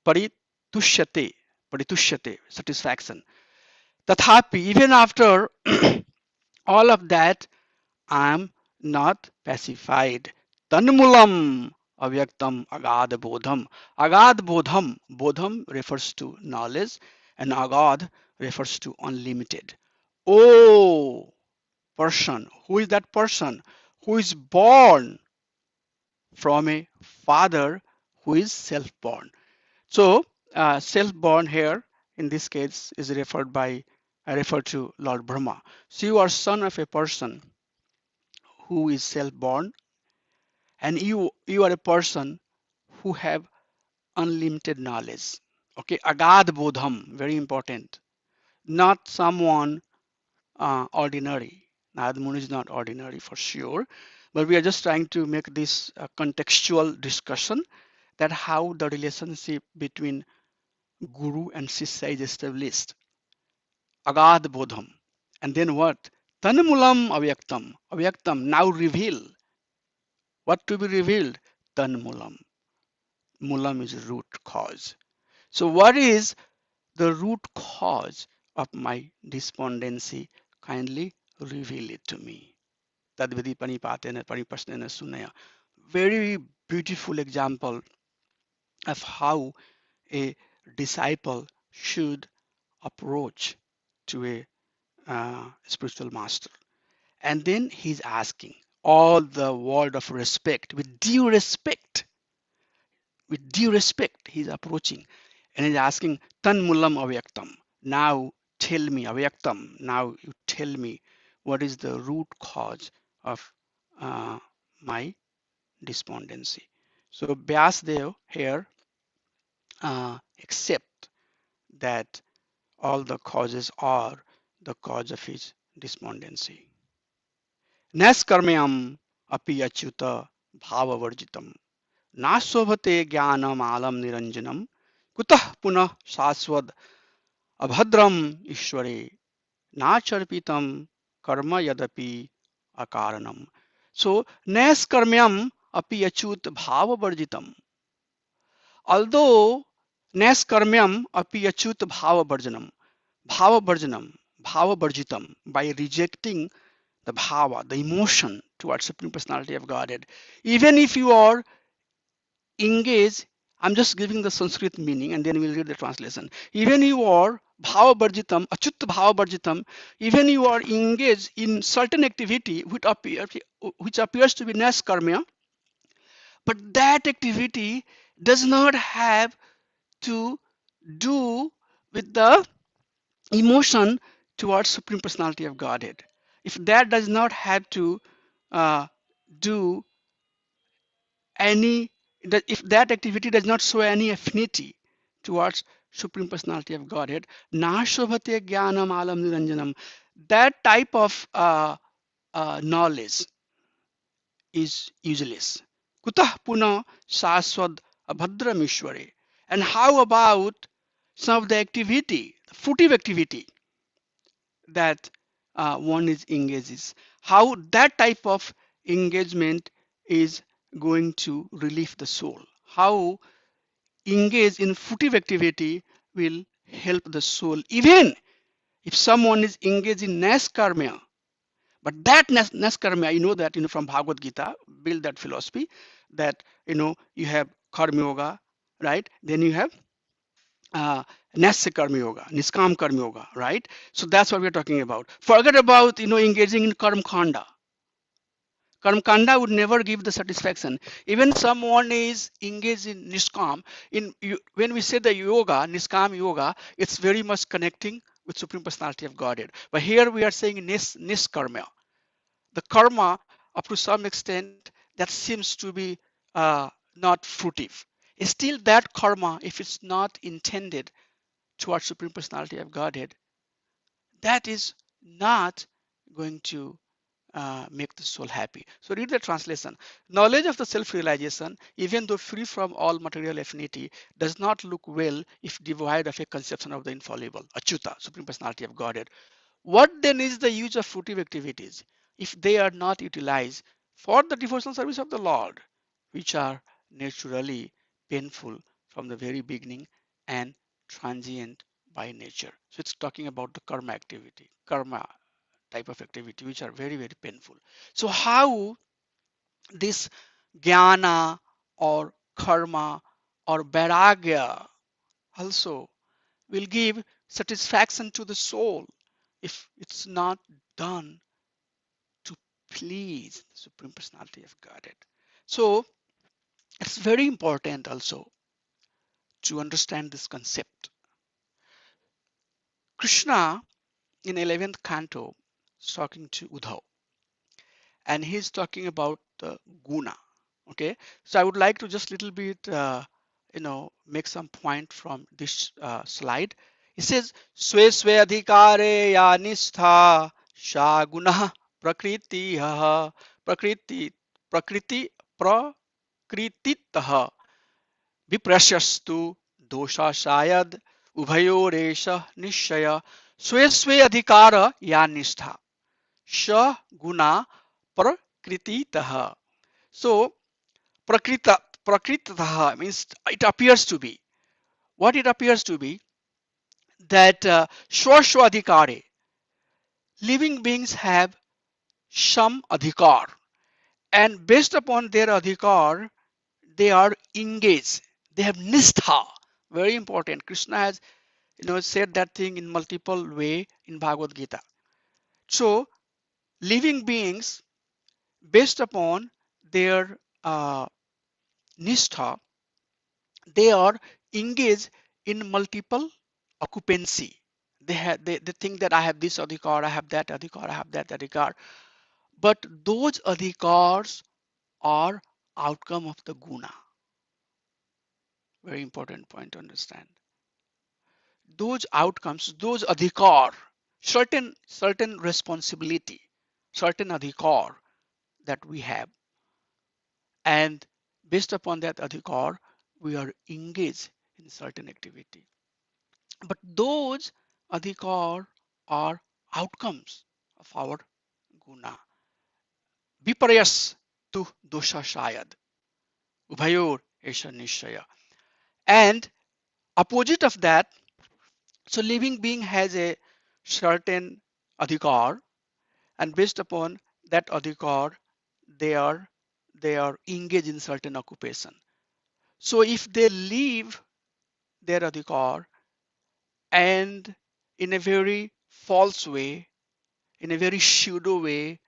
Paritushyate, satisfaction. Tathapi, even after all of that, I am not pacified. Tanmulam avyaktam agad bodham. Agad bodham. Bodham refers to knowledge and agad refers to unlimited. Oh, person. Who is that person? Who is born from a father who is self-born. So self-born here in this case is referred to Lord Brahma. So you are son of a person who is self-born, and you are a person who have unlimited knowledge. Okay, agad bodham, very important. Not someone ordinary. Narad Muni is not ordinary for sure, but we are just trying to make this contextual discussion that how the relationship between Guru and Sisya is established. Agad bodham. And then what? Tanmulam avyaktam. Avyaktam, now reveal. What to be revealed? Tanmulam. Mulam is root cause. So what is the root cause of my despondency? Kindly reveal it to me. Tadvidi panipatena paripasnena sunaya. Very beautiful example of how a disciple should approach to a spiritual master. And then he's asking all the word of respect, with due respect, he's approaching and he's asking, Tan Mullam Avyaktam. Now tell me, Avyaktam, now you tell me what is the root cause of my despondency. So Vyasdev here accept that all the causes are the cause of his despondency. Naskarmyam api achyuta bhavavarjitam नाशोभते ज्ञानम आलम निरंजनम कुतः पुनः शाश्वत अभद्रम ईश्वरे नाचर्पितम कर्म यदपि अकारणम. So naiskर्म्यम api achyut bhavavarjitam. Although naiskर्म्यम api achyut bhavavarjitam, by rejecting the bhava, the emotion towards Supreme Personality of Godhead, even if you are engage, I'm just giving the Sanskrit meaning and then we'll read the translation. Even you are bhava barjitam, achutta bhava barjitam, even you are engaged in certain activity which appears to be naskarmya, but that activity does not have to do with the emotion towards Supreme Personality of Godhead. If that does not have to do any, if that activity does not show any affinity towards Supreme Personality of Godhead, nashobhate jnanam alam niranjanam, that type of knowledge is useless. Kutah puna saswad abhadram ishware. And how about some of the activity, fruitive activity that one is engages? How that type of engagement is going to relieve the soul? How engage in fruitive activity will help the soul, even if someone is engaged in naskarmya. But that naskarmya, you know that, from Bhagavad Gita, build that philosophy that, you have karma yoga, right? Then you have Nasya karma yoga, niskam karma yoga, right? So that's what we're talking about. Forget about, engaging in karma khanda. Karma kanda would never give the satisfaction. Even someone is engaged in niskam. When we say the yoga, niskam yoga, it's very much connecting with Supreme Personality of Godhead. But here we are saying niskarma. The karma, up to some extent, that seems to be not fruitive. Still, that karma, if it's not intended towards Supreme Personality of Godhead, that is not going to make the soul happy. So read the translation. Knowledge of the self-realization, even though free from all material affinity, does not look well if devoid of a conception of the infallible, Achyuta, Supreme Personality of Godhead. What then is the use of fruitive activities if they are not utilized for the devotional service of the Lord, which are naturally painful from the very beginning and transient by nature? So it's talking about the karma activity, karma type of activity, which are very, very painful. So how this jnana or karma or vairagya also will give satisfaction to the soul if it's not done to please the Supreme Personality of Godhead. So it's very important also to understand this concept. Krishna in 11th canto is talking to Uddhav, and he's talking about the guna. Okay, so I would like to just little bit make some point from this slide. It says swe swe adhikare ya nistha sha guna prakriti prakriti prakriti prakrititah viprasyastu dosha shayad ubhayoresha nishaya swe swe adhikara ya nistha sha guna prakrititah. So prakritah means it appears to be. What it appears to be, that swashwadhikare, living beings have some adhikar, and based upon their adhikar, they are engaged. They have nistha. Very important. Krishna has said that thing in multiple way in Bhagavad Gita. So living beings, based upon their nishtha, they are engaged in multiple occupancy. They think that I have this adhikar, I have that adhikar, I have that adhikar. But those adhikars are outcome of the guna. Very important point to understand. Those outcomes, those adhikar, certain responsibility, certain adhikar that we have, and based upon that adhikar, we are engaged in certain activity. But those adhikar are outcomes of our guna. Viparayas tu dosha shayad. Ubhayor esha nishaya. And opposite of that, so living being has a certain adhikar, and based upon that adhikar, they are engaged in certain occupation. So if they leave their adhikar and in a very false way, in a very pseudo way,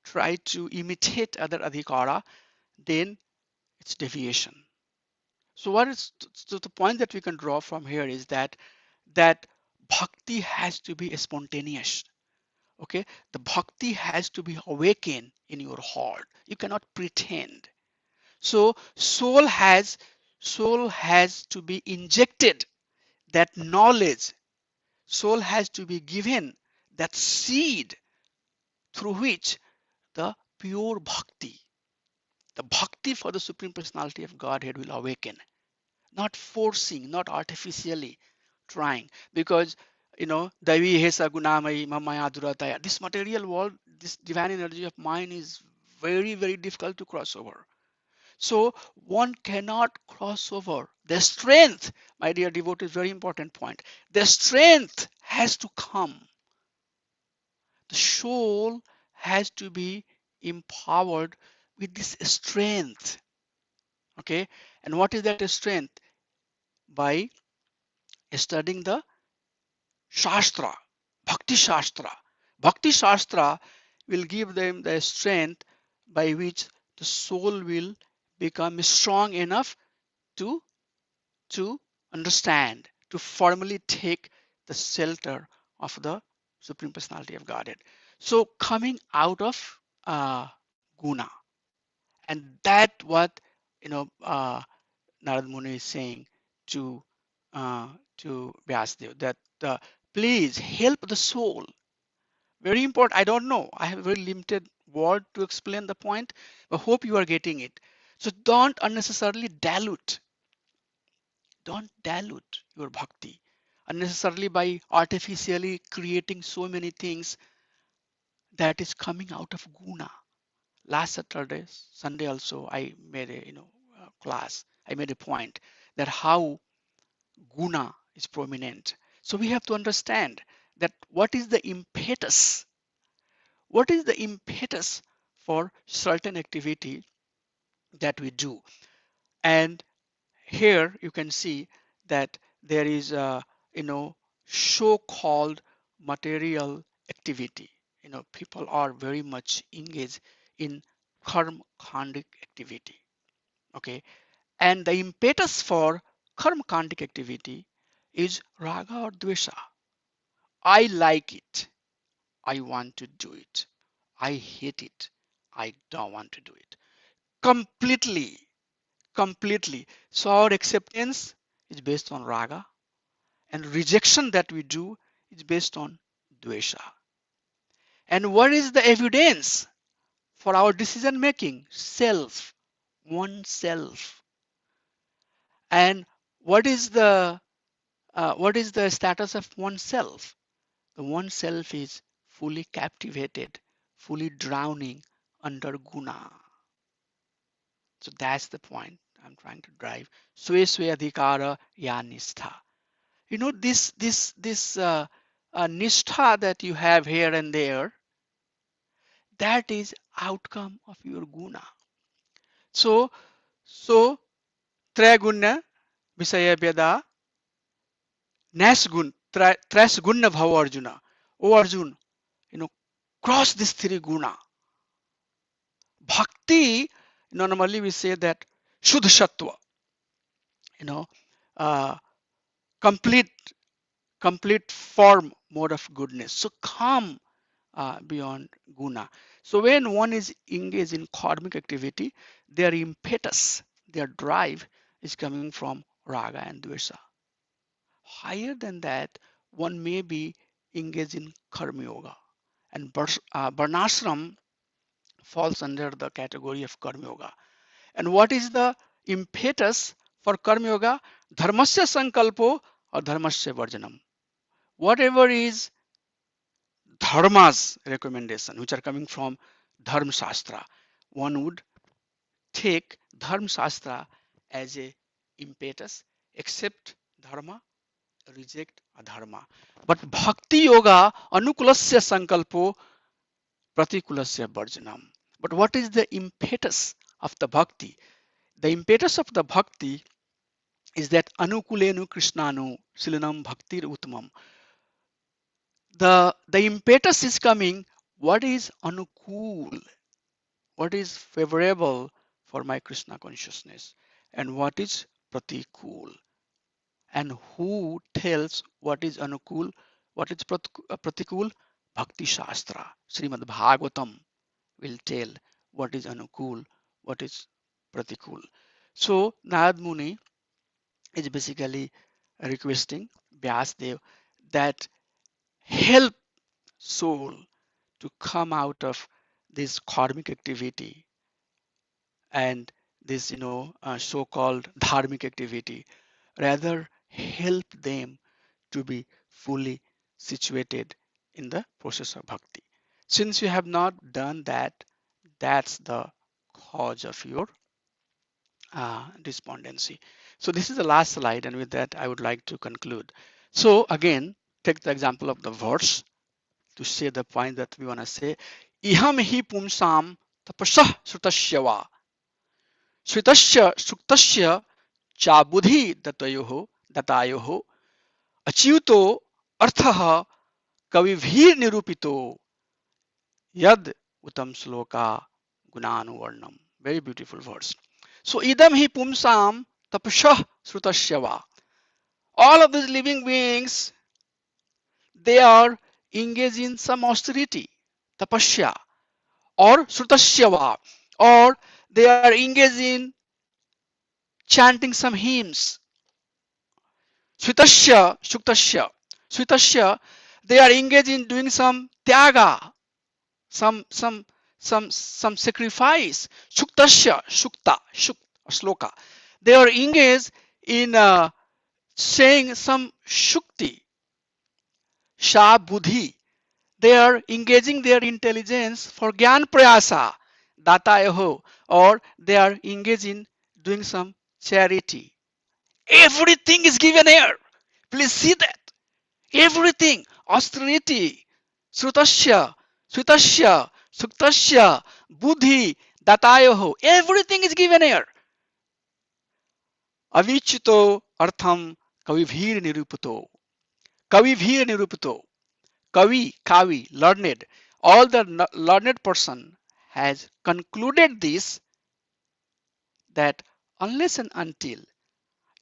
try to imitate other adhikara, then it's deviation. So what is so the point that we can draw from here is that bhakti has to be spontaneous. Okay, the bhakti has to be awakened in your heart. You cannot pretend. So soul has to be injected that knowledge. Soul has to be given that seed through which the pure bhakti, the bhakti for the Supreme Personality of Godhead will awaken. Not forcing, not artificially trying, because Davi Hesa Gunamai Mamaya Durataya. This material world, this divine energy of mine is very, very difficult to cross over. So one cannot cross over. The strength, my dear devotee, is very important point. The strength has to come. The soul has to be empowered with this strength. Okay, and what is that strength? By studying the Shastra, Bhakti Shastra. Bhakti Shastra will give them the strength by which the soul will become strong enough to understand, to formally take the shelter of the Supreme Personality of Godhead. So coming out of guna, and that what Narad Muni is saying to Vyasdev, that please help the soul. Very important. I don't know. I have a very limited word to explain the point, but hope you are getting it. So don't unnecessarily dilute. Don't dilute your bhakti unnecessarily by artificially creating so many things that is coming out of guna. Last Saturday, Sunday also, I made a class. I made a point that how guna is prominent. So we have to understand that what is the impetus? What is the impetus for certain activity that we do? And here you can see that there is a so-called material activity. People are very much engaged in karma khandic activity. Okay, and the impetus for karma khandic activity is raga or dvesha. I like it, I want to do it. I hate it, I don't want to do it. Completely. So our acceptance is based on raga, and rejection that we do is based on dvesha. And what is the evidence for our decision making? Self, oneself. And what is the status of oneself? The oneself is fully captivated, fully drowning under guna. So that's the point I'm trying to drive. Swe swe adhikara ya nistha. This nistha that you have here and there, that is outcome of your guna. So Tragunya Visaya Veda Nasgun, Trasgunna Bhava Arjuna. Oh Arjun, cross this three guna. Bhakti, normally we say that Shuddha Sattva, you know, uh, complete form mode of goodness. So come beyond guna. So when one is engaged in karmic activity, their impetus, their drive is coming from raga and dvesa. Higher than that, one may be engaged in karma yoga, and varnashram falls under the category of karma yoga. And what is the impetus for karma yoga? Dharmasya sankalpo or dharmasya varjanam. Whatever is dharma's recommendation, which are coming from dharma shastra, one would take dharma shastra as a impetus, accept dharma, reject adharma. But bhakti yoga anukulasya sankalpo pratikulasya varjanam. But what is the impetus of the bhakti? The impetus of the bhakti is that anukulenu krishnanu silanam bhaktir uttamam. The impetus is coming, what is anukul, what is favorable for my Krishna consciousness, and what is pratikul, and who tells what is anukul, what is pratikul? Bhakti Shastra, Srimad Bhagavatam will tell what is anukul, what is pratikul. So Narad Muni is basically requesting Vyasdev that help soul to come out of this karmic activity and this so-called dharmic activity, rather help them to be fully situated in the process of bhakti. Since you have not done that, that's the cause of your despondency. So this is the last slide, and with that I would like to conclude. So again, take the example of the verse to say the point that we want to say. Iham hi pumsam tapasah srutasya va sritasya suktasya cha buddhi datayoho achyuto arthaha kavibhir nirupito yad utam sloka gunanuvarnam. Very beautiful verse. So idam hi pumsam tapasah srutasya va. All of these living beings, they are engaged in some austerity, tapasya, or srutasyava, or they are engaged in chanting some hymns. Sritasya, shuktasya. Sritasya, they are engaged in doing some tyaga, some sacrifice. Shuktasya, sloka. They are engaged in saying some shukti, sha buddhi. They are engaging their intelligence for gyan prayasa, datayaho, or they are engaged in doing some charity. Everything is given here. Please see that. Everything. Austerity, srutasya, suktasya, buddhi, datayaho. Everything is given here. Avichito artham kavibhir nirupato. Kavibhir nirupato. Kavi, learned. All the learned person has concluded this, that unless and until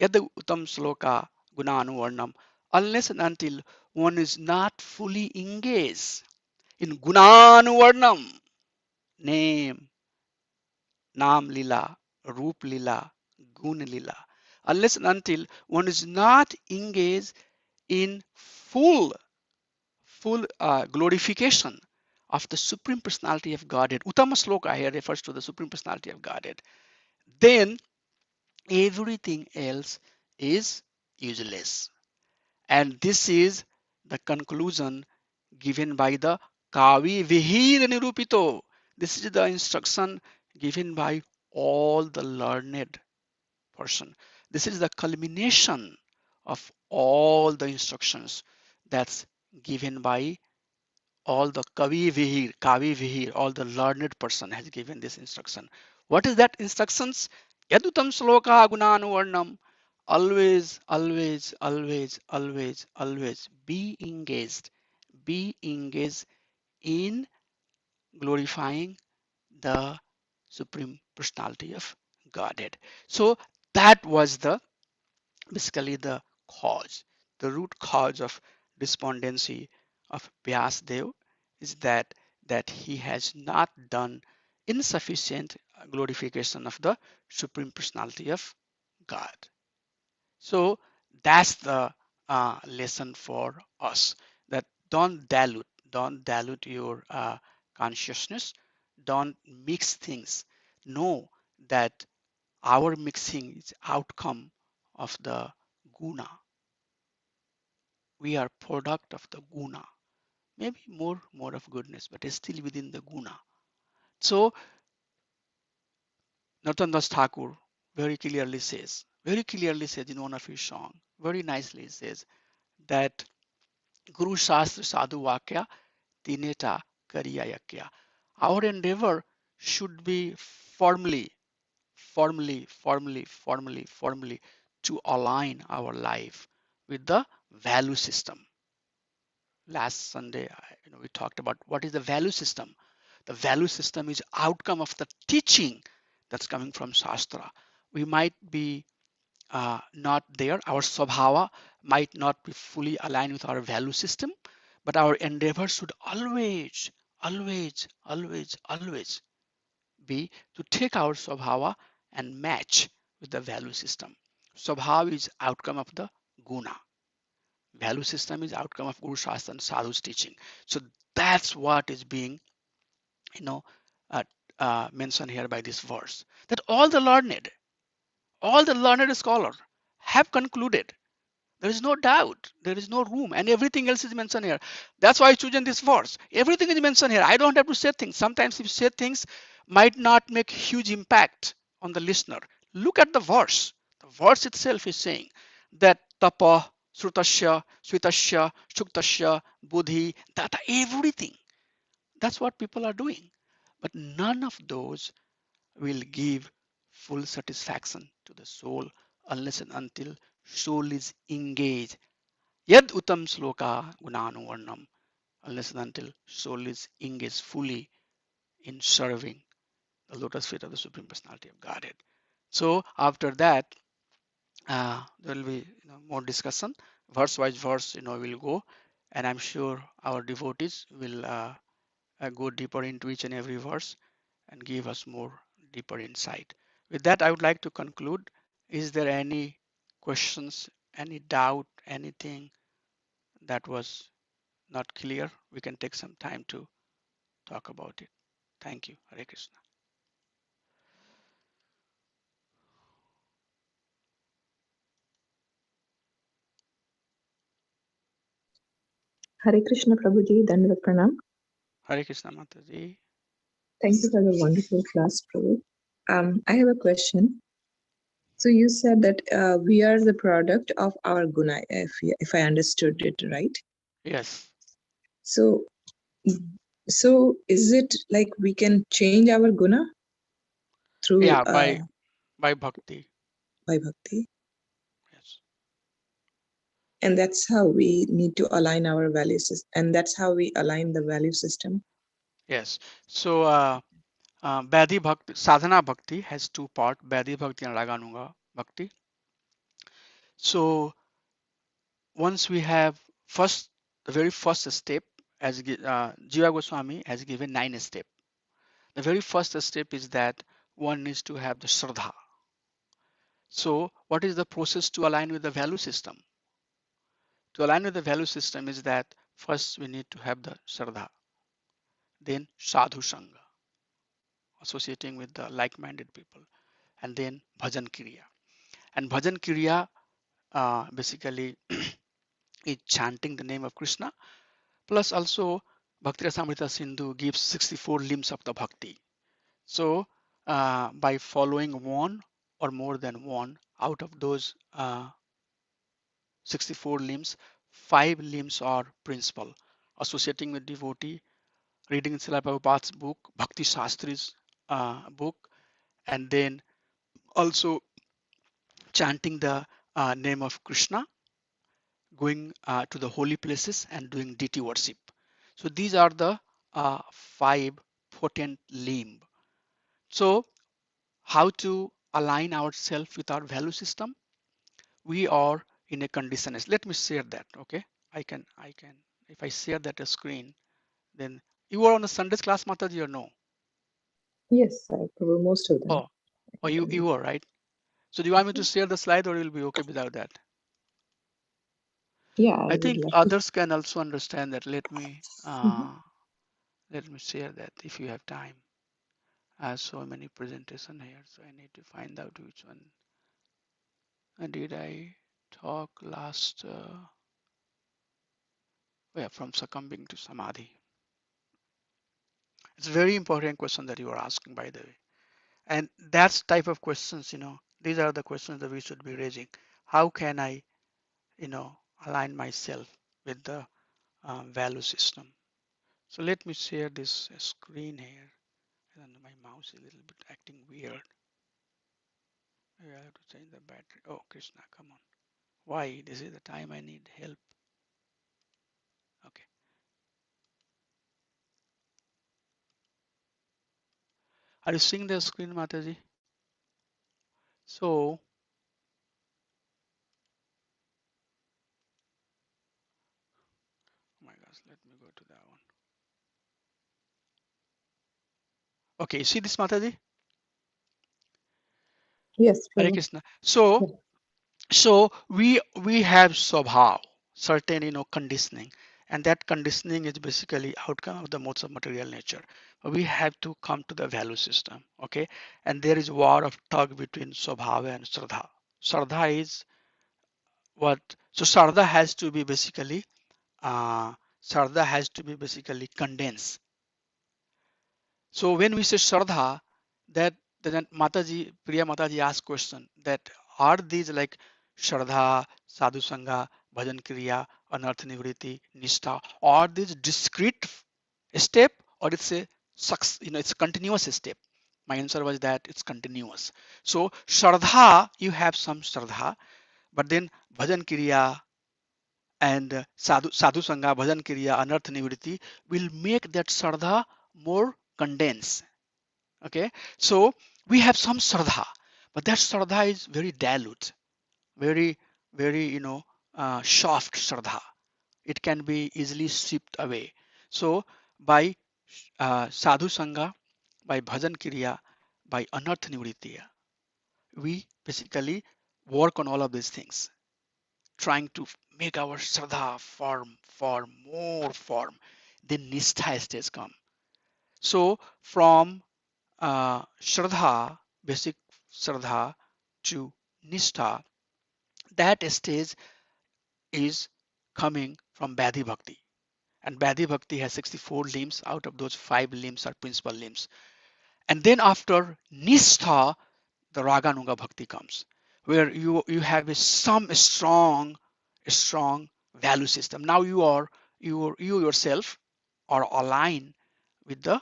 yad uttam sloka gunanuvarnam, unless and until one is not fully engaged in gunanuvarnam, name, nam lila, roop lila, gun lila, unless and until one is not engaged in full glorification of the Supreme Personality of Godhead. Uttama Sloka here refers to the Supreme Personality of Godhead. Then everything else is useless. And this is the conclusion given by the Kavi Vihir Nirupito. This is the instruction given by all the learned person. This is the culmination of all the instructions that's given by all the Kavi Vihir, all the learned person has given this instruction. What is that instructions? Yadutam sloka gunanuvarnam. Always, always, always, always, always be engaged. Be engaged in glorifying the Supreme Personality of Godhead. So that was the basically the cause, the root cause of despondency of Vyasdev is that he has not done insufficient glorification of the Supreme Personality of God. So that's the lesson for us, that don't dilute your consciousness, don't mix things. Know that our mixing is outcome of the guna. We are product of the guna. Maybe more of goodness, but it's still within the guna. So Narottam Das Thakur very clearly says in one of his songs, very nicely says that Guru Shastra Sadhu Vakya Tineta Kariya Yakya. Our endeavor should be firmly to align our life with the value system. Last Sunday, we talked about what is the value system. The value system is outcome of the teaching that's coming from Shastra. We might be not there. Our Swabhava might not be fully aligned with our value system, but our endeavor should always, always, always, always be to take our Swabhava and match with the value system. Swabhava is outcome of the guna. Value system is outcome of Guru Shastra and Sadhu's teaching. So that's what is being, you know, uh, mentioned here by this verse. That all the learned scholar have concluded. There is no doubt. There is no room, and everything else is mentioned here. That's why I chosen this verse. Everything is mentioned here. I don't have to say things. Sometimes if you say things, might not make huge impact on the listener. Look at the verse. The verse itself is saying that tapa, srutasya, svitasya, shuktasya, buddhi, data, everything. That's what people are doing. But none of those will give full satisfaction to the soul unless and until soul is engaged. Yad utam sloka gunanu varnam, unless and until soul is engaged fully in serving the lotus feet of the Supreme Personality of Godhead. So after that, there will be more discussion. Verse wise verse, will go, and I'm sure our devotees will go deeper into each and every verse and give us more deeper insight. With that, I would like to conclude. Is there any questions, any doubt, anything that was not clear? We can take some time to talk about it. Thank you. Hare Krishna. Hare Krishna Prabhuji, Dandavat Pranam. Hare Krishna Mataji. Thank you for the wonderful class, Prabhu. I have a question. So you said that we are the product of our guna, if I understood it right. Yes. So, so is it like we can change our guna through Yeah, by bhakti. by bhakti, Yes. and that's how we need to align our value system, and that's how we align the value system. Yes. So Badhi Bhakti, Sadhana Bhakti has two parts, Badhi Bhakti and Raganuga Bhakti. So once we have the very first step, as Jiva Goswami has given 9 steps. The very first step is that one needs to have the Shraddha. So what is the process to align with the value system? To align with the value system is that first we need to have the Shraddha, then Sadhu Sangha, associating with the like-minded people, and then Bhajan Kriya. And Bhajan Kriya basically is chanting the name of Krishna, plus also Bhakti Rasamrita Sindhu gives 64 limbs of the bhakti. So by following one or more than one out of those 64 limbs, 5 limbs are principal. Associating with devotee, reading Srila Prabhupada's book, Bhakti Shastri's book, and then also chanting the name of Krishna, going to the holy places and doing deity worship. So these are the 5 potent limbs. So how to align ourselves with our value system? We are in a condition. Let me share that. Okay, I can. If I share that screen, then you were on the Sundays class, Mataji, or no? Yes, I cover most of them. Oh, you were, right? So do you want me to share the slide, or you'll be okay without that? Yeah, I I would think love to. others can also understand that. Let me Mhm. share that if you have time. I have so many presentation here, so I need to find out which one. Did I talk last? Yeah, from succumbing to samadhi. It's a very important question that you are asking, by the way. And that's type of questions, these are the questions that we should be raising. How can I, align myself with the value system? So let me share this screen here. And my mouse is a little bit acting weird. Maybe I have to change the battery. Oh, Krishna, come on. Why? This is the time I need help. Okay. Are you seeing the screen, Mataji? So, oh my gosh, let me go to that one. Okay, you see this, Mataji? Yes, Hare Prabhu. Krishna. So, Yeah. we have swabhav, certain conditioning, and that conditioning is basically outcome of the modes of material nature. We have to come to the value system, okay? And there is war of tug between swabhava and shraddha. Shraddha is what? So shraddha has to be basically condensed. So when we say Shraddha, that then Mataji, Priya Mataji asked question that are these like Shraddha, Sadhu Sangha, Bhajan Kriya, Anartha Nivriti, Nishtha, are these discrete step or it's a it's a continuous step? My answer was that it's continuous. So Shraddha, you have some Shraddha, but then Bhajan Kriya and Sadhu Sangha, Bhajan Kriya, Anartha Nivriti will make that Shraddha more condensed. Okay, so we have some Shraddha, but that Shraddha is very dilute, very soft Shraddha. It can be easily stripped away. So by Sadhu Sangha, by Bhajan Kriya, by Anartha Nivrittiya, we basically work on all of these things, trying to make our Shraddha form, more form. Then Nishtha stage come. So from Shraddha, basic Shraddha to Nishtha, that stage is coming from Badhi Bhakti. And Badhi Bhakti has 64 limbs. Out of those, 5 limbs are principal limbs. And then after Nishtha, the Raganuga Bhakti comes, where you have some strong value system. Now you yourself are aligned with the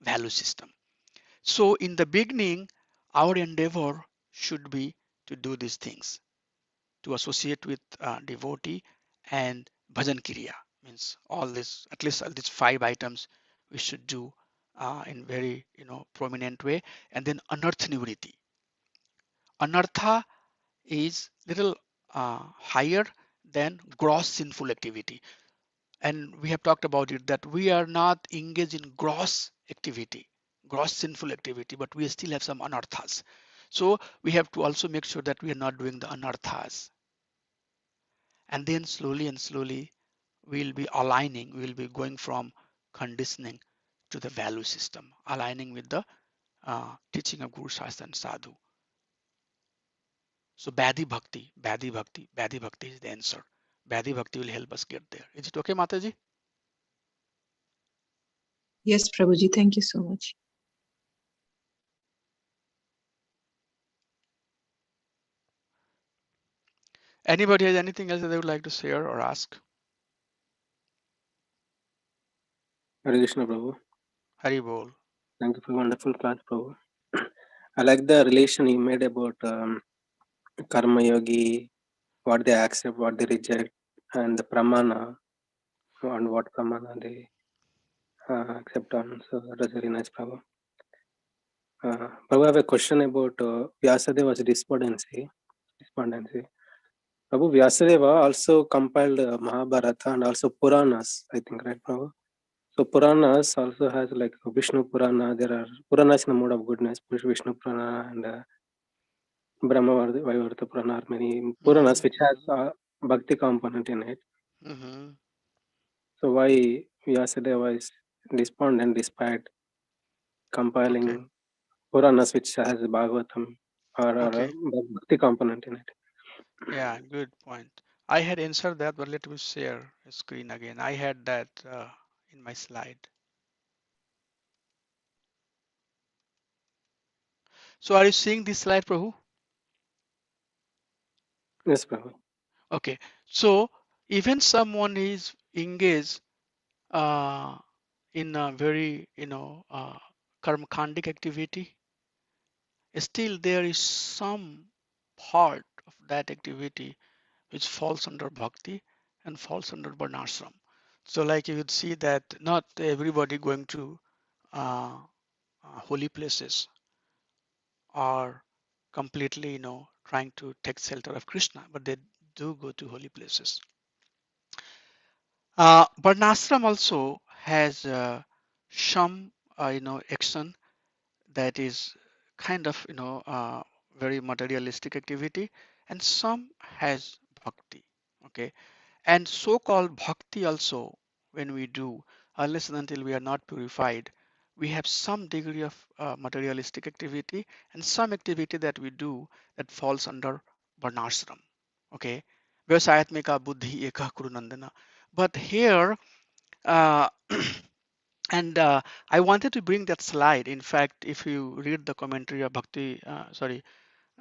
value system. So in the beginning, our endeavor should be to do these things, to associate with devotee and bhajan kriya. Means all this, at least all these 5 items we should do in very prominent way. And then anartha nivriti. Anartha is little higher than gross sinful activity. And we have talked about it that we are not engaged in gross activity, gross sinful activity, but we still have some anarthas. So we have to also make sure that we are not doing the anarthas. And then slowly and slowly we'll be aligning, we'll be going from conditioning to the value system, aligning with the teaching of Guru Shastra and Sadhu. So Badhi Bhakti is the answer. Badhi Bhakti will help us get there. Is it okay, Mataji? Yes, Prabhuji. Thank you so much. Anybody has anything else that they would like to share or ask? Hare Krishna, Prabhu. Hari Bol. Thank you for wonderful class, Prabhu. I like the relation you made about karma yogi what they accept, what they reject, and the pramana, and what pramana they accept on. So that was very nice, Prabhu. Prabhu, I have a question about Vyasadeva's despondency. Prabhu, Vyasadeva also compiled Mahabharata and also Puranas, I think, right, Prabhu? So Puranas also has like Vishnu Purana. There are Puranas in the mode of goodness, Vishnu Purana and Brahma Vaivarta Purana are many Puranas which has a Bhakti component in it. So why Vyasadeva is despondent despite compiling Puranas which has Bhagavatam or a Bhakti component in it? Yeah, good point. I had answered that, but let me share a screen again. I had that in my slide. So are you seeing this slide, Prabhu? Yes, Prabhu. Okay. So even someone is engaged in a very, karmakhandic activity, still there is some part of that activity which falls under bhakti and falls under varnashram. So like you would see that not everybody going to holy places are completely, trying to take shelter of Krishna, but they do go to holy places. Varnashram also has some, action that is kind of, very materialistic activity, and some has bhakti. Okay, and so-called bhakti also, when we do, unless and until we are not purified, we have some degree of materialistic activity and some activity that we do that falls under varnashram. Okay, vyasayatmika buddhi ekah kuru nandana. But here, uh, and I wanted to bring that slide. In fact, if you read the commentary of Vishwanath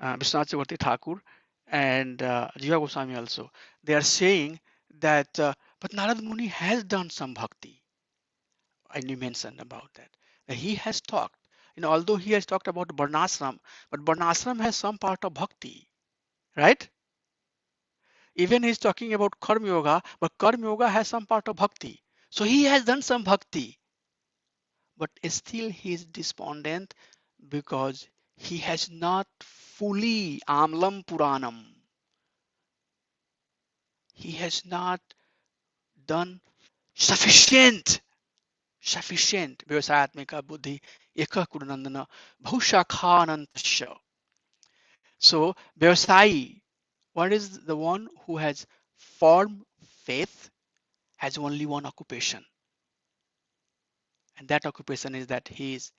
Chakravarti Thakur and Jiva Goswami also, they are saying that, but Narad Muni has done some bhakti. And you mentioned about that. That he has talked, although he has talked about Varnashram, but Varnashram has some part of bhakti, right? Even he's talking about Karma Yoga, but Karma Yoga has some part of bhakti. So he has done some bhakti, but still he is despondent because he has not fully Amlam Puranam. He has not done sufficient. Vyavasayatmika buddhi ekah kurunandana bhushakhanantasya. So Vyavasayi, what is the one who has firm faith, has only one occupation, and that occupation is that he is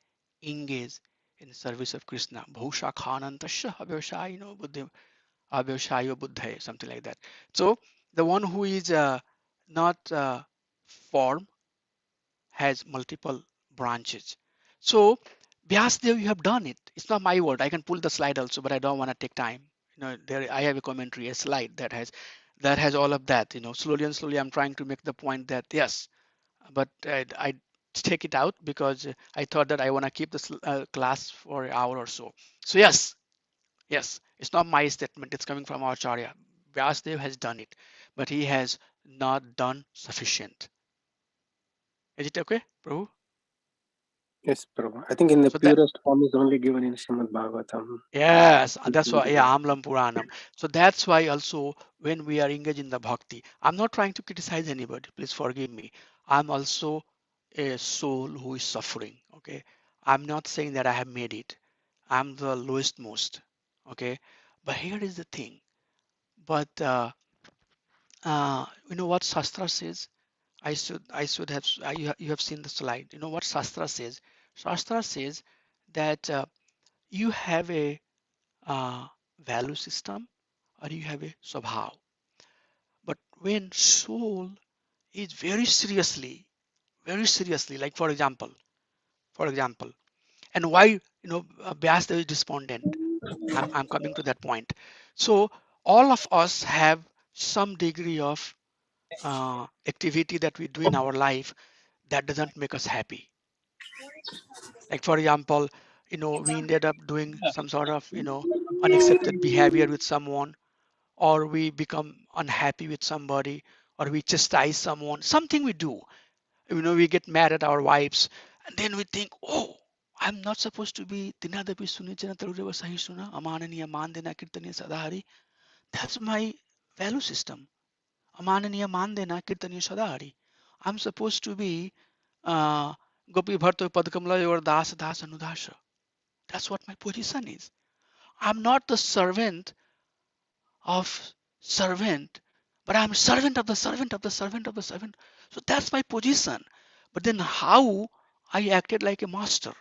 engaged in service of Krishna. Bhushakhanantasya Vyavasayino buddhi Avyavsayo buddha, something like that. So the one who is not form has multiple branches. So Vyasdev, you have done it. It's not my word. I can pull the slide also, but I don't want to take time. There I have a commentary, a slide that has all of that. Slowly and slowly, I'm trying to make the point that yes, but I take it out because I thought that I want to keep this class for an hour or so. So yes, it's not my statement. It's coming from Acharya. Vyasdev has done it, but he has not done sufficient. Is it okay, Prabhu? Yes, Prabhu. I think in the So that, purest form is only given in Srimad Bhagavatam. yes, that's why, yeah, Amlam Puranam. So that's why also when we are engaged in the bhakti, I'm not trying to criticize anybody. Please forgive me. I'm also a soul who is suffering. Okay, I'm not saying that I have made it. I'm the lowest most. Okay, but here is the thing. But you know what Shastra says? I should have you have seen the slide. You know what Shastra says? Shastra says that you have a value system or you have a swabhav. But when soul is very seriously, like for example, and why Vyasdev is despondent. I'm coming to that point. So all of us have some degree of activity that we do in our life that doesn't make us happy. Like for example, we ended up doing some sort of unaccepted behavior with someone, or we become unhappy with somebody, or we chastise someone, something we do. We get mad at our wives, and then we think, oh, I'm not supposed to be Dinadapi Sunichana Tarureva Sahisuna, Amananiya Mandena Kirtaniya Sadahari. That's my value system. Amananiya Mandena Kirtaniya Sadahari. I'm supposed to be Gopi Bharto Padkamla or Das Das Anudasha. That's what my position is. I'm not the servant of servant, but I'm servant of the servant of the servant of the servant. So that's my position. But then how I acted like a master,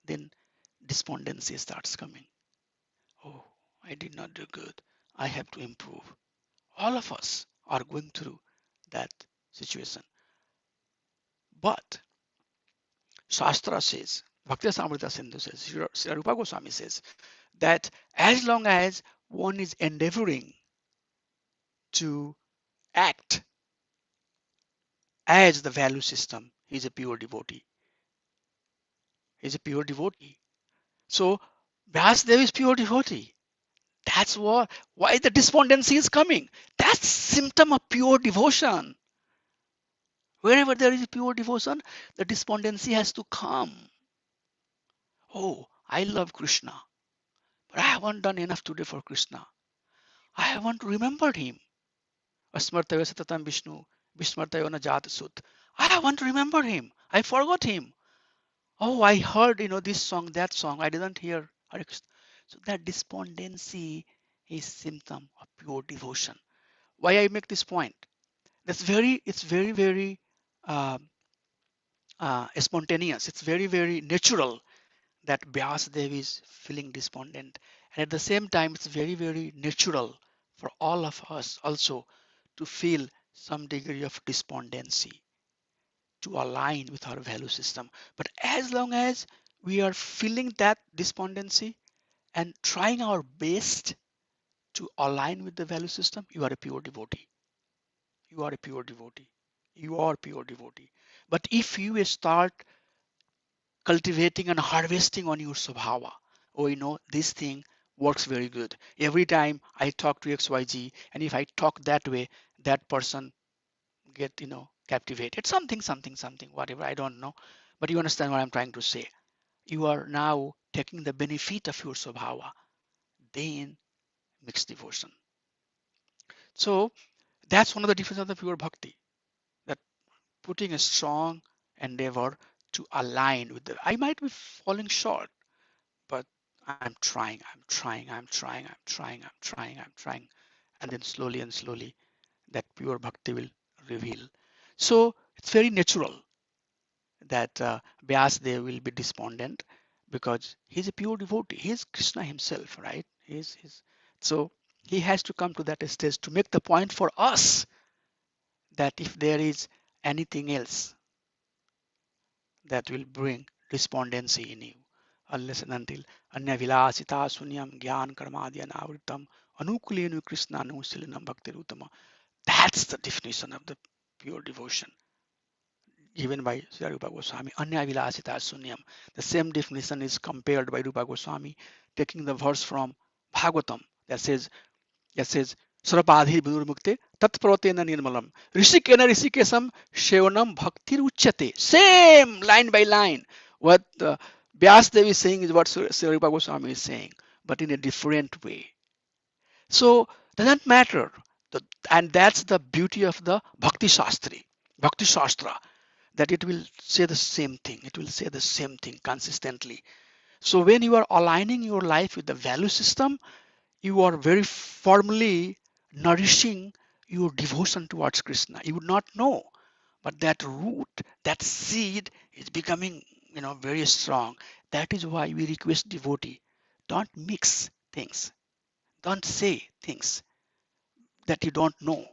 then despondency starts coming. Oh, I did not do good. I have to improve. All of us are going through that situation. But Shastra says, Bhakti Samrita Sindhu says, Sri Rupa Goswami says that as long as one is endeavoring to act as the value system, he's a pure devotee. He's a pure devotee. So Vyasdev is pure devotee. That's why the despondency is coming. That's symptom of pure devotion. Wherever there is pure devotion, the despondency has to come. Oh, I love Krishna, but I haven't done enough today for Krishna. I haven't remembered him. Asmartaya Satatam Vishnu, Vishmartaya Najat Sut. I haven't remembered him. I forgot him. Oh, I heard, this song, that song. I didn't hear Hare Krishna. So that despondency is symptom of pure devotion. Why I make this point? It's very, very spontaneous. It's very, very natural that Vyasadeva is feeling despondent. And at the same time, it's very, very natural for all of us also to feel some degree of despondency, to align with our value system. But as long as we are feeling that despondency and trying our best to align with the value system, you are a pure devotee. You are a pure devotee. You are pure devotee. But if you start cultivating and harvesting on your svabhava, this thing works very good. Every time I talk to XYZ, and if I talk that way, that person get, captivated. Something, whatever, I don't know. But you understand what I'm trying to say. You are now taking the benefit of your svabhava, then mixed devotion. So that's one of the differences of the pure bhakti, that putting a strong endeavor to align with I might be falling short, but I'm trying. And then slowly and slowly that pure bhakti will reveal. So it's very natural that Vyasdev will be despondent because he's a pure devotee. He's Krishna himself, right? So he has to come to that stage to make the point for us that if there is anything else that will bring despondency in you, unless and until anya vilasita sunyam gyan karmadya navritam anukulenu krishna anusilinam bhakti rutama. That's the definition of the pure devotion given by Sri Rupa Goswami. Anya vilasita sunyam. The same definition is compared by Rupa Goswami, taking the verse from Bhagavatam that says Sarapadhi Vinurmukte Tatpratena Nirmalam Rishikena Rishikesam Shevanam Bhakti Uchyate. Same line by line. What Vyasdev is saying is what Sri Rupa Goswami is saying, but in a different way. So doesn't matter. And that's the beauty of the Bhakti Shastra, that it will say the same thing. It will say the same thing consistently. So when you are aligning your life with the value system, you are very firmly nourishing your devotion towards Krishna. You would not know, but that root, that seed is becoming, very strong. That is why we request devotee, don't mix things. Don't say things that you don't know.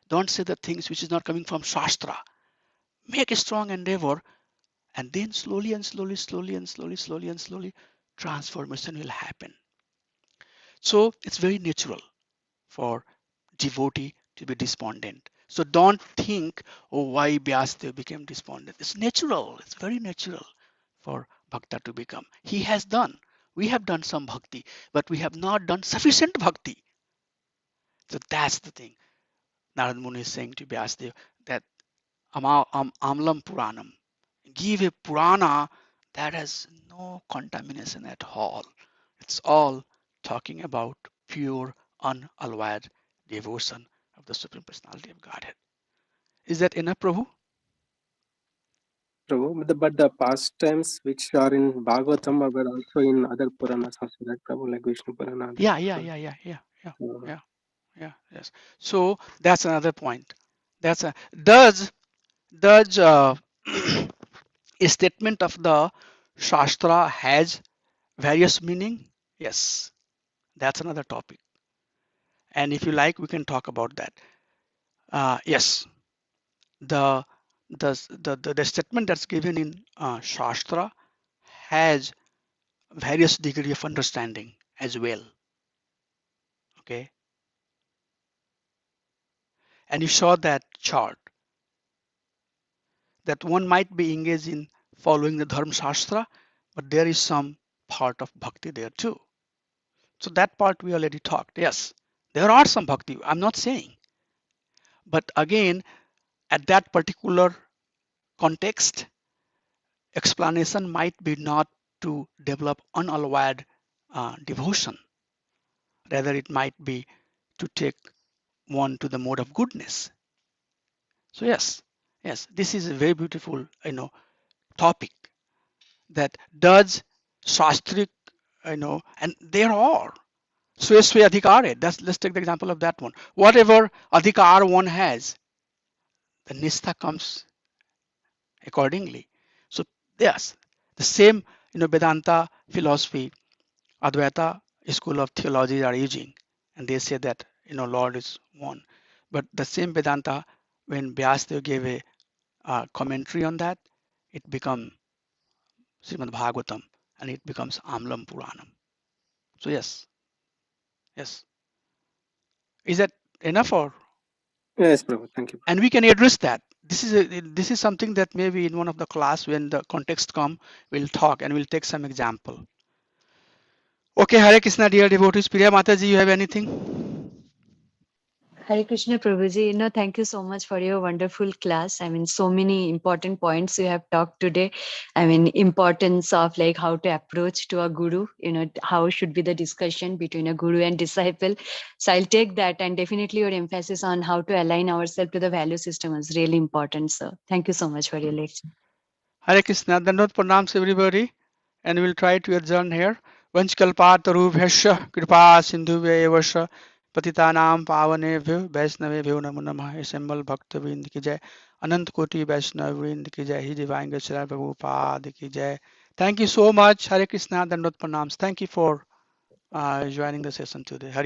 Don't say the things which is not coming from Shastra. Make a strong endeavor, and then slowly, transformation will happen. So it's very natural for devotee to be despondent. So don't think, oh, why Vyasdev became despondent. It's natural. It's very natural for bhakta to become. He has done. We have done some bhakti, but we have not done sufficient bhakti. So that's the thing. Narad Muni is saying to Vyasdev that Amlam Puranam, give a Purana that has no contamination at all. It's all talking about pure, unalloyed devotion of the Supreme Personality of Godhead. Is that enough, Prabhu? Prabhu, but the pastimes which are in Bhagavatam are also in other Puranas also, right, Prabhu, like Vishnu Purana. Yeah. Uh, Yes. So that's another point. Does a statement of the Shastra has various meaning? Yes, that's another topic. And if you like, we can talk about that. Yes, the the statement that's given in Shastra has various degree of understanding as well. Okay, and you saw that chart that one might be engaged in following the Dharma Shastra, but there is some part of bhakti there too. So that part we already talked. Yes, there are some bhakti. I'm not saying, but again, at that particular context, explanation might be not to develop unalloyed devotion. Rather, it might be to take one to the mode of goodness. So yes, this is a very beautiful, topic that does shastric, and there are sway adhikare. Let's take the example of that one. Whatever adhikar one has, the nistha comes accordingly. So yes, the same, Vedanta philosophy, Advaita school of theology are using, and they say that Lord is one. But the same Vedanta, when Vyasadeva gave a commentary on that, it becomes Srimad Bhagavatam, and it becomes Amlam Puranam. So yes. Is that enough, or? yes, Prabhu, thank you. And we can address that. This is something that maybe in one of the class when the context come, we'll talk and we'll take some example. Okay, Hare Krishna, dear devotees. Priya Mataji, you have anything? Hare Krishna Prabhuji, thank you so much for your wonderful class. I mean, so many important points you have talked today. I mean, importance of like how to approach to a guru, how should be the discussion between a guru and disciple. So I'll take that, and definitely your emphasis on how to align ourselves to the value system is really important. So thank you so much for your lecture. Hare Krishna, Dandot Pranams everybody, and we'll try to adjourn here. Vanchkalpatarubhyasya kripa sindhuvya पतितानां पावनेभ्यो वैष्णवेभ्यो नमो नमः assemble भक्त वृंद की जय अनंत कोटि वैष्णव वृंद की जय ही डिवाइन गचरा प्रभुपाद की जय Thank you so much. Hare Krishna, Dandot Pranams. Thank you for joining the session today. Hare